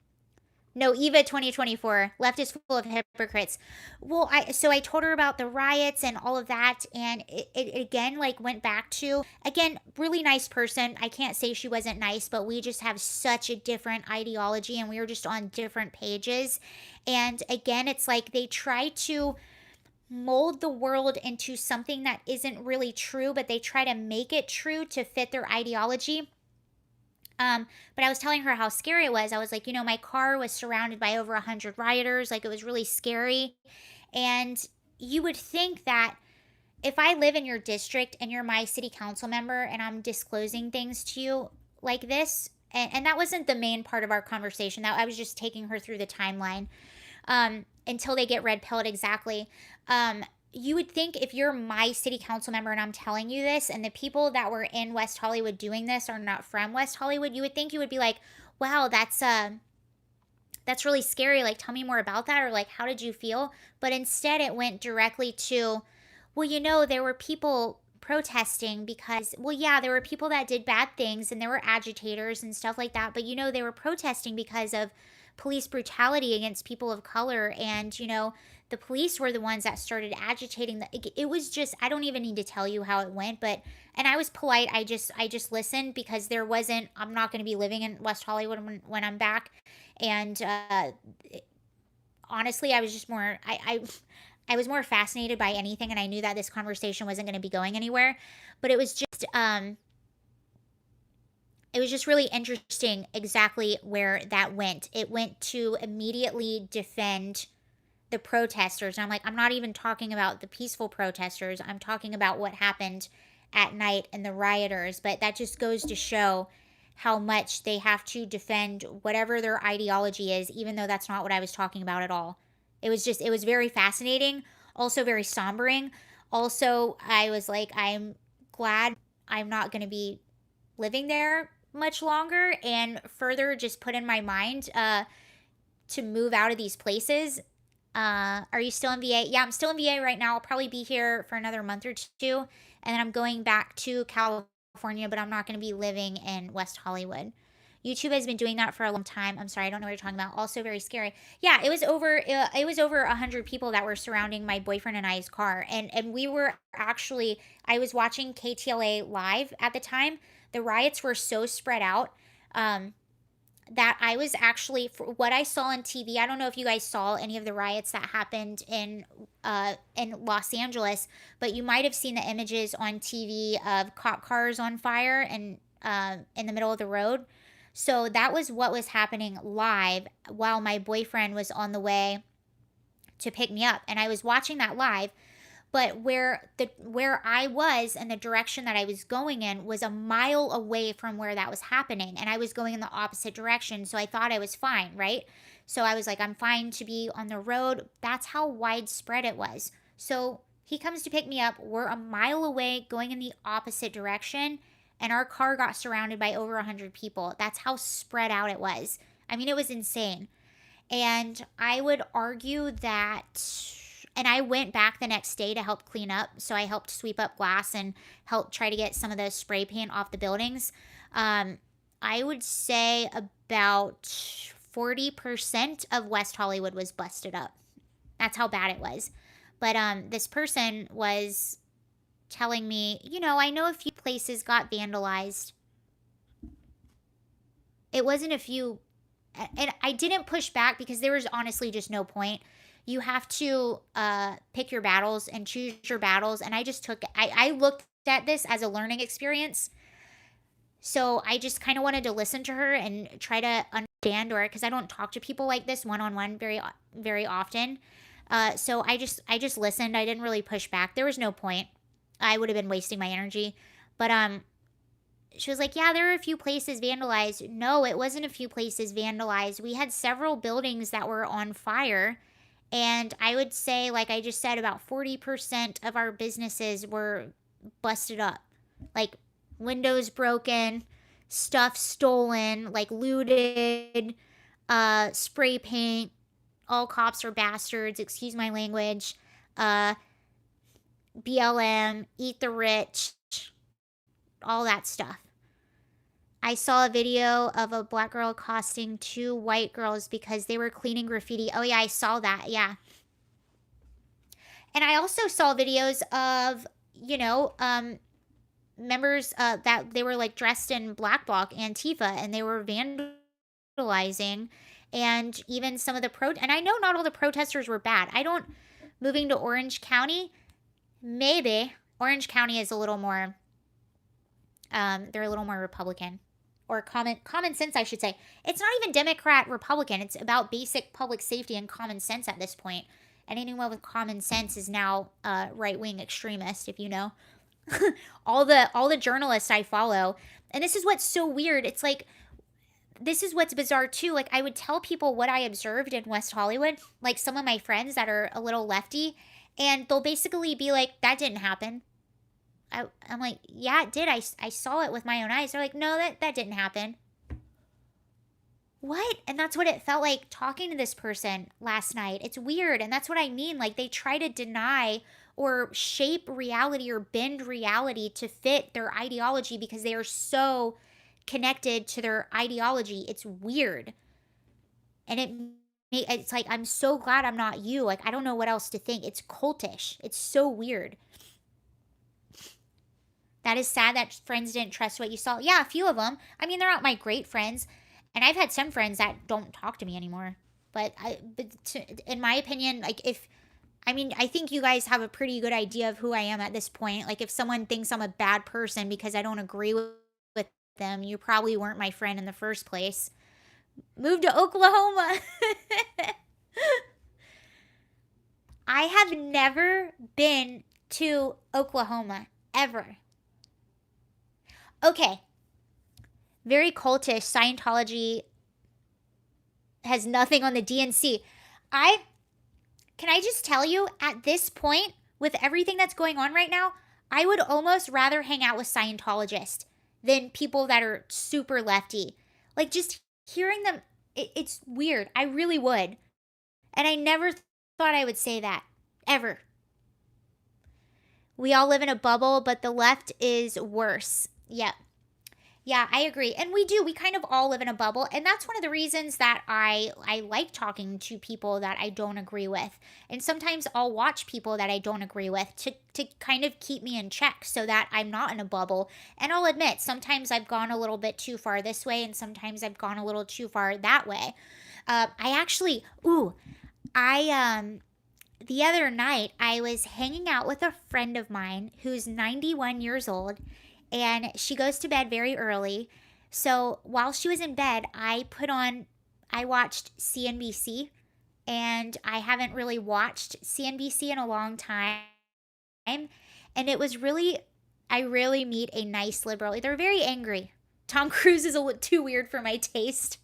No, Eva 2024. Left is full of hypocrites. Well, I told her about the riots and all of that, and it again like went back to, again, really nice person. I can't say she wasn't nice, but we just have such a different ideology, and we were just on different pages. And again, it's like they try to mold the world into something that isn't really true, but they try to make it true to fit their ideology. But I was telling her how scary it was. I was like, my car was surrounded by over 100 rioters. Like, it was really scary. And you would think that if I live in your district and you're my city council member and I'm disclosing things to you like this, and that wasn't the main part of our conversation. That I was just taking her through the timeline until they get red pilled exactly. You would think if you're my city council member and I'm telling you this, and the people that were in West Hollywood doing this are not from West Hollywood, you would think you would be like, wow, that's really scary. Like, tell me more about that, or like, how did you feel? But instead it went directly to, well, there were people protesting because, well, yeah, there were people that did bad things and there were agitators and stuff like that. But, they were protesting because of police brutality against people of color. And, the police were the ones that started agitating. It was just, I don't even need to tell you how it went, and I was polite. I just listened because I'm not going to be living in West Hollywood when I'm back. And honestly, I was just more, I was more fascinated by anything, and I knew that this conversation wasn't going to be going anywhere. But it was just really interesting exactly where that went. It went to immediately defend the protesters. And I'm like, I'm not even talking about the peaceful protesters. I'm talking about what happened at night and the rioters. But that just goes to show how much they have to defend whatever their ideology is, even though that's not what I was talking about at all. It was very fascinating, also very sombering. Also, I was like, I'm glad I'm not going to be living there much longer, and further just put in my mind to move out of these places. Are you still in VA? Yeah, I'm still in VA right now. I'll probably be here for another month or two, and then I'm going back to California, but I'm not going to be living in West Hollywood. YouTube has been doing that for a long time. I'm sorry, I don't know what you're talking about. Also very scary. Yeah, it was over 100 people that were surrounding my boyfriend and I's car, and we were actually, I was watching KTLA live at the time. The riots were so spread out. That I was actually, for what I saw on TV, I don't know if you guys saw any of the riots that happened in Los Angeles, but you might have seen the images on TV of cop cars on fire and in the middle of the road. So that was what was happening live while my boyfriend was on the way to pick me up, and I was watching that live. But where I was and the direction that I was going in was a mile away from where that was happening, and I was going in the opposite direction, so I thought I was fine, right? So I was like, I'm fine to be on the road. That's how widespread it was. So he comes to pick me up. We're a mile away going in the opposite direction, and our car got surrounded by over 100 people. That's how spread out it was. I mean, it was insane. And I would argue that, and I went back the next day to help clean up. So I helped sweep up glass and help try to get some of the spray paint off the buildings. I would say about 40% of West Hollywood was busted up. That's how bad it was. But this person was telling me, I know a few places got vandalized. It wasn't a few, and I didn't push back because there was honestly just no point. You have to pick your battles and choose your battles. And I just I looked at this as a learning experience. So I just kind of wanted to listen to her and try to understand, or because I don't talk to people like this one on one very often. So I just listened. I didn't really push back. There was no point. I would have been wasting my energy. But she was like, yeah, there were a few places vandalized. No, it wasn't a few places vandalized. We had several buildings that were on fire. And I would say, like I just said, about 40% of our businesses were busted up. Like windows broken, stuff stolen, like looted, spray paint. All cops are bastards, excuse my language. BLM, eat the rich, all that stuff. I saw a video of a black girl accosting two white girls because they were cleaning graffiti. Oh, yeah, I saw that. Yeah. And I also saw videos of, members that they were like dressed in black bloc Antifa, and they were vandalizing. And even some of the and I know not all the protesters were bad. Moving to Orange County, maybe. Orange County is a little more, they're a little more Republican. Or common sense, I should say. It's not even Democrat, Republican. It's about basic public safety and common sense at this point. And anyone with common sense is now right-wing extremist, if you know. all the journalists I follow. And this is what's so weird. It's like, this is what's bizarre too. Like, I would tell people what I observed in West Hollywood, like some of my friends that are a little lefty, and they'll basically be like, that didn't happen. I'm like, yeah, it did. I saw it with my own eyes. They're like, no, that didn't happen. What? And that's what it felt like talking to this person last night. It's weird. And that's what I mean. Like, they try to deny or shape reality or bend reality to fit their ideology because they are so connected to their ideology. It's weird. And it's like, I'm so glad I'm not you. Like, I don't know what else to think. It's cultish. It's so weird. That is sad that friends didn't trust what you saw. Yeah, a few of them. I mean, they're not my great friends. And I've had some friends that don't talk to me anymore. But in my opinion, like I think you guys have a pretty good idea of who I am at this point. Like, if someone thinks I'm a bad person because I don't agree with them, you probably weren't my friend in the first place. Move to Oklahoma. I have never been to Oklahoma, ever. Okay. Very cultish. Scientology has nothing on the DNC. Can I just tell you, at this point, with everything that's going on right now, I would almost rather hang out with Scientologists than people that are super lefty. Like, just hearing them, it's weird. I really would. And I never thought I would say that. Ever. We all live in a bubble, but the left is worse. Yep. Yeah, I agree. And we kind of all live in a bubble. And that's one of the reasons that I like talking to people that I don't agree with. And sometimes I'll watch people that I don't agree with to kind of keep me in check so that I'm not in a bubble. And I'll admit, sometimes I've gone a little bit too far this way, and sometimes I've gone a little too far that way. The other night, I was hanging out with a friend of mine who's 91 years old, and she goes to bed very early. So while she was in bed, I watched CNBC, and I haven't really watched CNBC in a long time. And it was really, I really meet a nice liberal. They're very angry. Tom Cruise is a little too weird for my taste.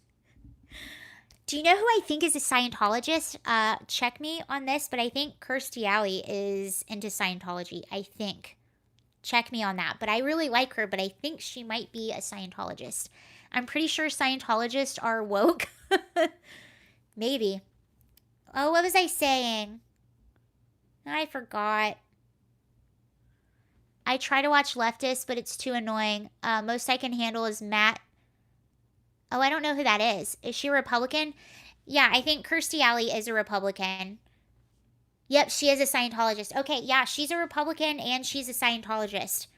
Do you know who I think is a Scientologist? Check me on this, but I think Kirstie Alley is into Scientology. I think. Check me on that. But I really like her, but I think she might be a Scientologist. I'm pretty sure Scientologists are woke. Maybe. Oh, what was I saying? I forgot. I try to watch leftists, but it's too annoying. Most I can handle is Matt. Oh, I don't know who that is. Is she a Republican? Yeah, I think Kirstie Alley is a Republican. Yep, she is a Scientologist. Okay, yeah, she's a Republican and she's a Scientologist.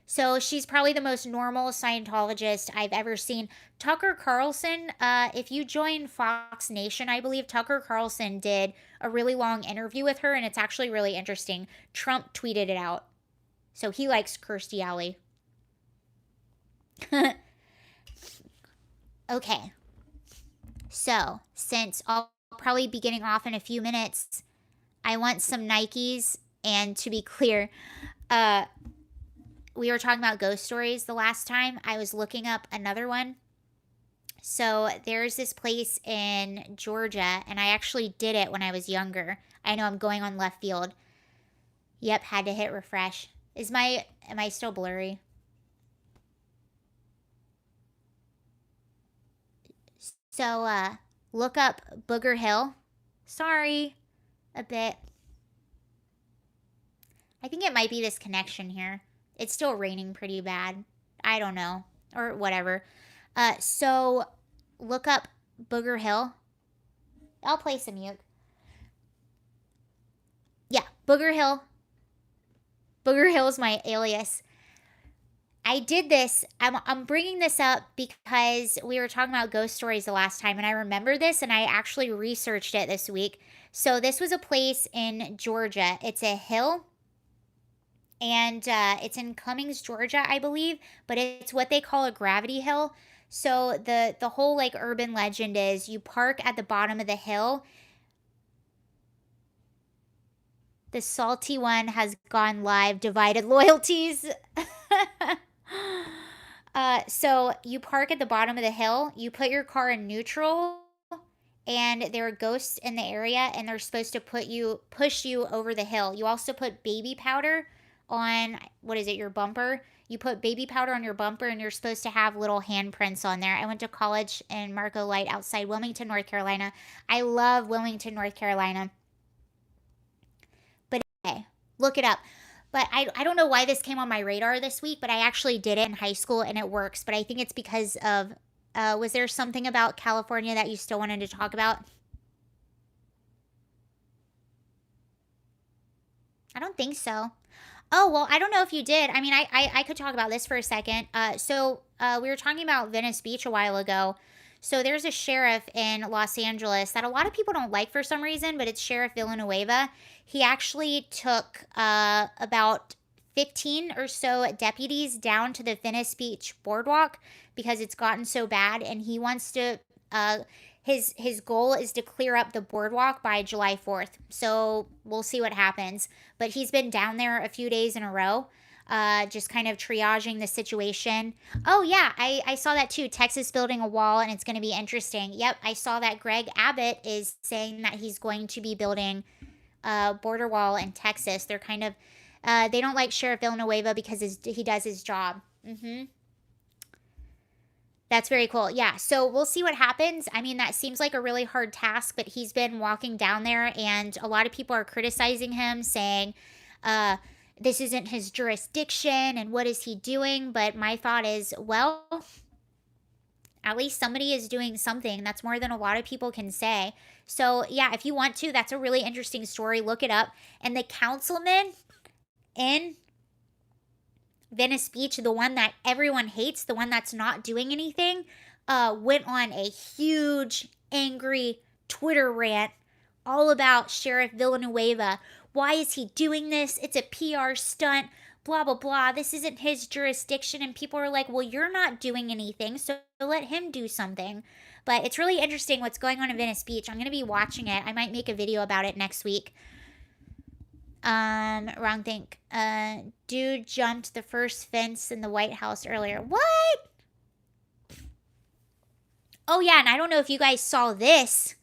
So she's probably the most normal Scientologist I've ever seen. Tucker Carlson, if you join Fox Nation, I believe Tucker Carlson did a really long interview with her, and it's actually really interesting. Trump tweeted it out. So he likes Kirstie Alley. Okay. So, since I'll probably be getting off in a few minutes, I want some Nikes. And to be clear, we were talking about ghost stories the last time. I was looking up another one. So there's this place in Georgia, and I actually did it when I was younger. I know I'm going on left field. Yep, had to hit refresh. Am I still blurry? So, look up Booger Hill. Sorry, a bit. I think it might be this connection here. It's still raining pretty bad. I don't know. Or whatever. So, look up Booger Hill. I'll play some mute. Yeah, Booger Hill. Booger Hill is my alias. I did this. I'm bringing this up because we were talking about ghost stories the last time, and I remember this, and I actually researched it this week. So this was a place in Georgia. It's a hill, and it's in Cummings, Georgia, I believe, but it's what they call a gravity hill. So the whole like urban legend is you park at the bottom of the hill. The salty one has gone live, divided loyalties. So you park at the bottom of the hill, you put your car in neutral, and there are ghosts in the area, and they're supposed to push you over the hill. You also put baby powder on, what is it, your bumper? You put baby powder on your bumper, and you're supposed to have little handprints on there. I went to college in Marco Light outside Wilmington, North Carolina. I love Wilmington, North Carolina. But okay, look it up. But I don't know why this came on my radar this week, but I actually did it in high school and it works. But I think it's because of, was there something about California that you still wanted to talk about? I don't think so. Oh, well, I don't know if you did. I mean, I could talk about this for a second. We were talking about Venice Beach a while ago. So there's a sheriff in Los Angeles that a lot of people don't like for some reason, but it's Sheriff Villanueva. He actually took about 15 or so deputies down to the Venice Beach boardwalk because it's gotten so bad, and he wants to his goal is to clear up the boardwalk by July 4th. So we'll see what happens. But he's been down there a few days in a row, just kind of triaging the situation. Oh, yeah, I saw that too. Texas building a wall, and it's going to be interesting. Yep, I saw that Greg Abbott is saying that he's going to be building a border wall in Texas. They're kind of, they don't like Sheriff Villanueva because he does his job. That's very cool. Yeah, so we'll see what happens. I mean, that seems like a really hard task, but he's been walking down there, and a lot of people are criticizing him, saying this isn't his jurisdiction, and what is he doing? But my thought is, well, at least somebody is doing something. That's more than a lot of people can say. So, yeah, if you want to, that's a really interesting story. Look it up. And the councilman in Venice Beach, the one that everyone hates, the one that's not doing anything, went on a huge, angry Twitter rant all about Sheriff Villanueva. Why is he doing this? It's a PR stunt, blah, blah, blah. This isn't his jurisdiction. And people are like, well, you're not doing anything, so let him do something. But it's really interesting what's going on in Venice Beach. I'm going to be watching it. I might make a video about it next week. Wrong thing. Dude jumped the first fence in the White House earlier. What? Oh yeah, and I don't know if you guys saw this.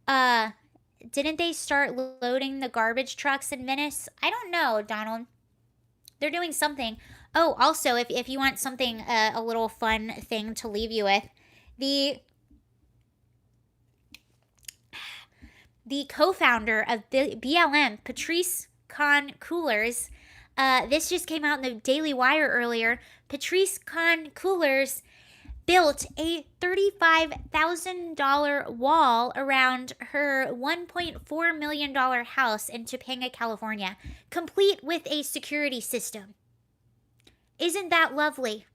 Didn't they start loading the garbage trucks in Venice? I don't know, Donald. They're doing something. Oh, also, if you want something, a little fun thing to leave you with, the co-founder of BLM, Patrice Khan Coolers, this just came out in the Daily Wire earlier. Patrice Khan Coolers built a $35,000 wall around her $1.4 million house in Topanga, California, complete with a security system. Isn't that lovely?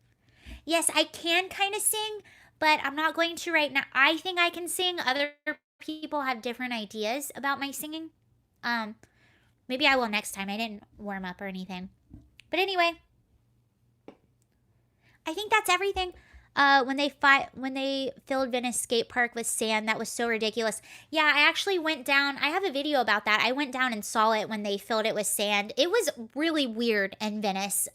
Yes, I can kind of sing, but I'm not going to right now. I think I can sing. Other people have different ideas about my singing. Maybe I will next time. I didn't warm up or anything. But anyway, I think that's everything. When they filled Venice skate park with sand, that was so ridiculous. Yeah, I actually went down. I have a video about that. I went down and saw it when they filled it with sand. It was really weird in Venice.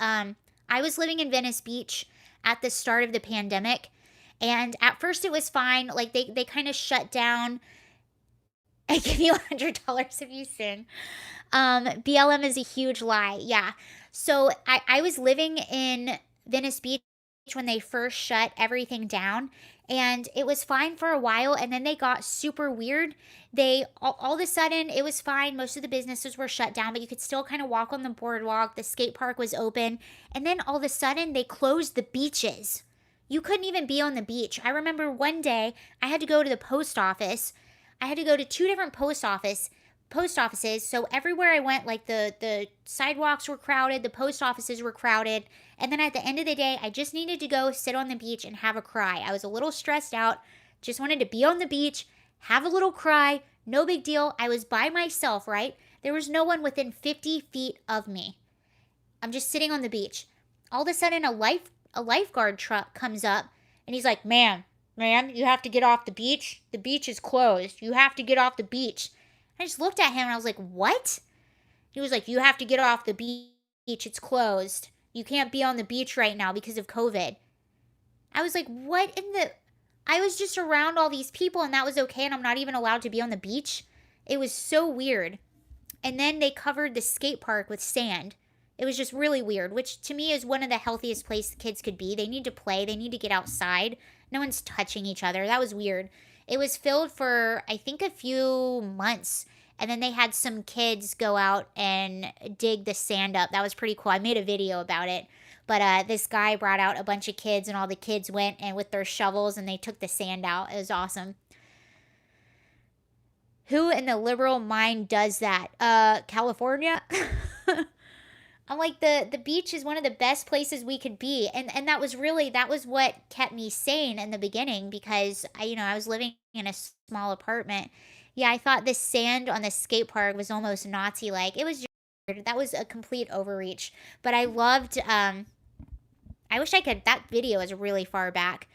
I was living in Venice Beach at the start of the pandemic, and at first it was fine. Like they kind of shut down. I give you $100 if you sing. BLM is a huge lie. Yeah. So I was living in Venice Beach when they first shut everything down, and it was fine for a while, and then they got super weird. They all of a sudden it was fine. Most of the businesses were shut down, but you could still kind of walk on the boardwalk. The skate park was open, and then all of a sudden they closed the beaches. You couldn't even be on the beach. I remember one day I had to go to the post office. I had to go to 2 different post offices. So everywhere I went, like the sidewalks were crowded, the post offices were crowded, and then at the end of the day I just needed to go sit on the beach and have a cry. I was a little stressed out, just wanted to be on the beach, have a little cry. No big deal. I was by myself, right? There was no one within 50 feet of me. I'm just sitting on the beach. All of a sudden a lifeguard truck comes up, and he's like, ma'am, you have to get off the beach. The beach is closed. You have to get off the beach. I just looked at him and I was like, what? He was like, you have to get off the beach. It's closed. You can't be on the beach right now because of COVID. I was like, what in the... I was just around all these people and that was okay, and I'm not even allowed to be on the beach. It was so weird. And then they covered the skate park with sand. It was just really weird, which to me is one of the healthiest places kids could be. They need to play. They need to get outside. No one's touching each other. That was weird. It was filled for, I think, a few months, and then they had some kids go out and dig the sand up. That was pretty cool. I made a video about it. But this guy brought out a bunch of kids, and all the kids went and with their shovels, and they took the sand out. It was awesome. Who in the liberal mind does that? California? I'm like, the beach is one of the best places we could be. And that was what kept me sane in the beginning, because I was living in a small apartment. Yeah, I thought the sand on the skate park was almost Nazi-like. It was just weird. That was a complete overreach. But I loved, I wish I could, that video is really far back.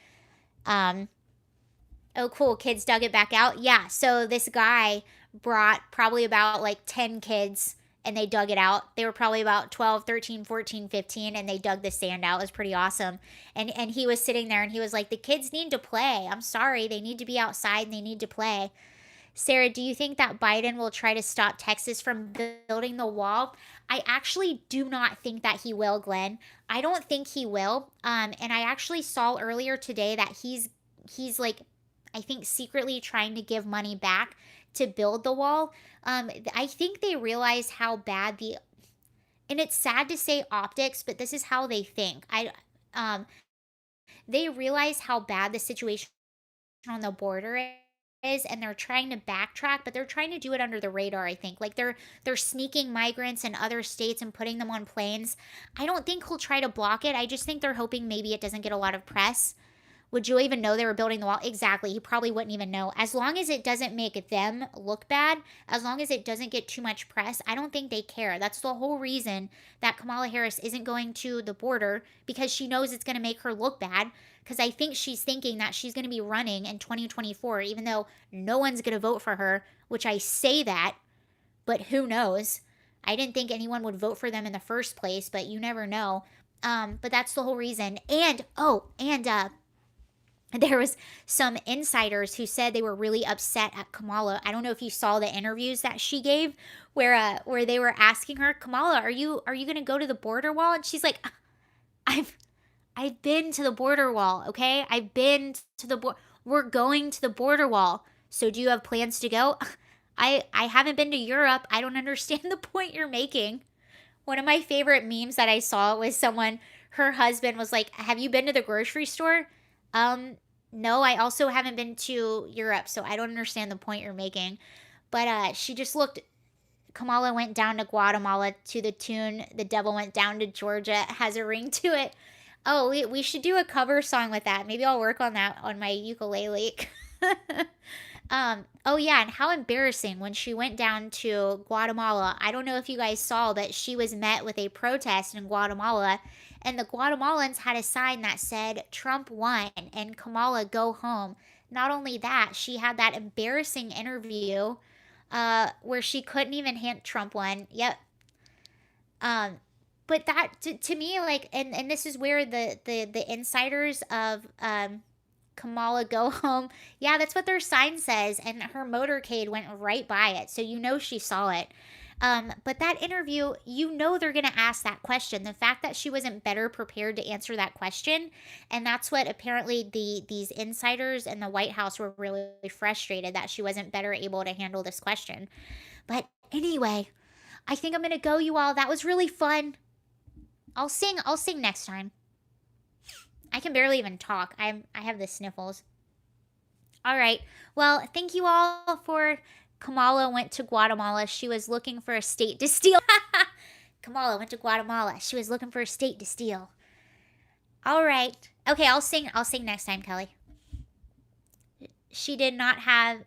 Oh, cool, kids dug it back out. Yeah, so this guy brought probably about like 10 kids, and they dug it out. They were probably about 12, 13, 14, 15, and they dug the sand out. It was pretty awesome. And he was sitting there, and he was like, the kids need to play. I'm sorry. They need to be outside, and they need to play. Sarah, do you think that Biden will try to stop Texas from building the wall? I actually do not think that he will, Glenn. I don't think he will. And I actually saw earlier today that he's like, I think secretly trying to give money back to build the wall. I think they realize how bad and it's sad to say optics, but this is how they think. They realize how bad the situation on the border is, and they're trying to backtrack, but they're trying to do it under the radar, I think. Like they're sneaking migrants in other states and putting them on planes. I don't think he'll try to block it. I just think they're hoping maybe it doesn't get a lot of press. Would you even know they were building the wall? Exactly. You probably wouldn't even know. As long as it doesn't make them look bad, as long as it doesn't get too much press, I don't think they care. That's the whole reason that Kamala Harris isn't going to the border, because she knows it's going to make her look bad. Because I think she's thinking that she's going to be running in 2024, even though no one's going to vote for her, which I say that, but who knows? I didn't think anyone would vote for them in the first place, but you never know. But that's the whole reason. And, there was some insiders who said they were really upset at Kamala. I don't know if you saw the interviews that she gave where they were asking her, "Kamala, are you going to go to the border wall?" And she's like, "I've I've been to the border wall, okay? I've been to the we're going to the border wall. So do you have plans to go?" I haven't been to Europe. I don't understand the point you're making. One of my favorite memes that I saw was someone, her husband was like, "Have you been to the grocery store?" No, I also haven't been to Europe, so I don't understand the point you're making. But she just looked, Kamala went down to Guatemala to the tune "The Devil Went Down to Georgia." It has a ring to it. Oh, we should do a cover song with that. Maybe I'll work on that on my ukulele. Oh yeah, and how embarrassing when she went down to Guatemala. I don't know if you guys saw, but she was met with a protest in Guatemala, and the Guatemalans had a sign that said "Trump won" and "Kamala go home." Not only that, she had that embarrassing interview where she couldn't even hint Trump won. Yep. Um, but that to me, like, and this is where the insiders of Kamala go home. Yeah, that's what their sign says, and her motorcade went right by it, so you know she saw it. But that interview, you know they're gonna ask that question. The fact that she wasn't better prepared to answer that question, and that's what apparently these insiders in the White House were really frustrated, that she wasn't better able to handle this question. But anyway, I think I'm gonna go, you all. That was really fun. I'll sing next time. I can barely even talk. I have the sniffles. All right. Well, thank you all for Kamala went to Guatemala. She was looking for a state to steal. Kamala went to Guatemala. She was looking for a state to steal. All right. Okay, I'll sing next time, Kelly. She did not have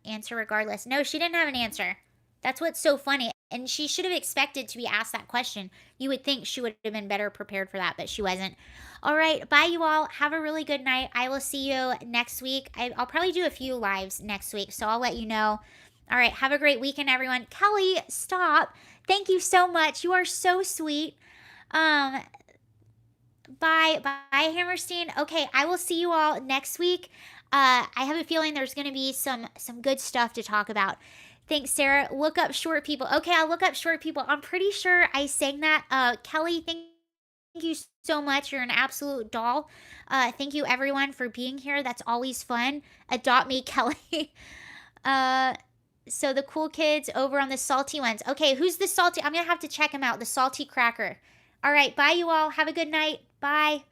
answer regardless. No, she didn't have an answer. That's what's so funny. And she should have expected to be asked that question. You would think she would have been better prepared for that, but she wasn't. All right. Bye, you all. Have a really good night. I will see you next week. I'll probably do a few lives next week, so I'll let you know. All right. Have a great weekend, everyone. Kelly, stop. Thank you so much. You are so sweet. Um, Bye, Hammerstein. Okay, I will see you all next week. I have a feeling there's going to be some good stuff to talk about. Thanks, Sarah. Look up short people. Okay, I'll look up short people. I'm pretty sure I sang that. Kelly, thank you so much. You're an absolute doll. Thank you, everyone, for being here. That's always fun. Adopt me, Kelly. So the cool kids over on the salty ones. Okay, who's the salty? I'm going to have to check him out. The salty cracker. All right, bye, you all. Have a good night. Bye.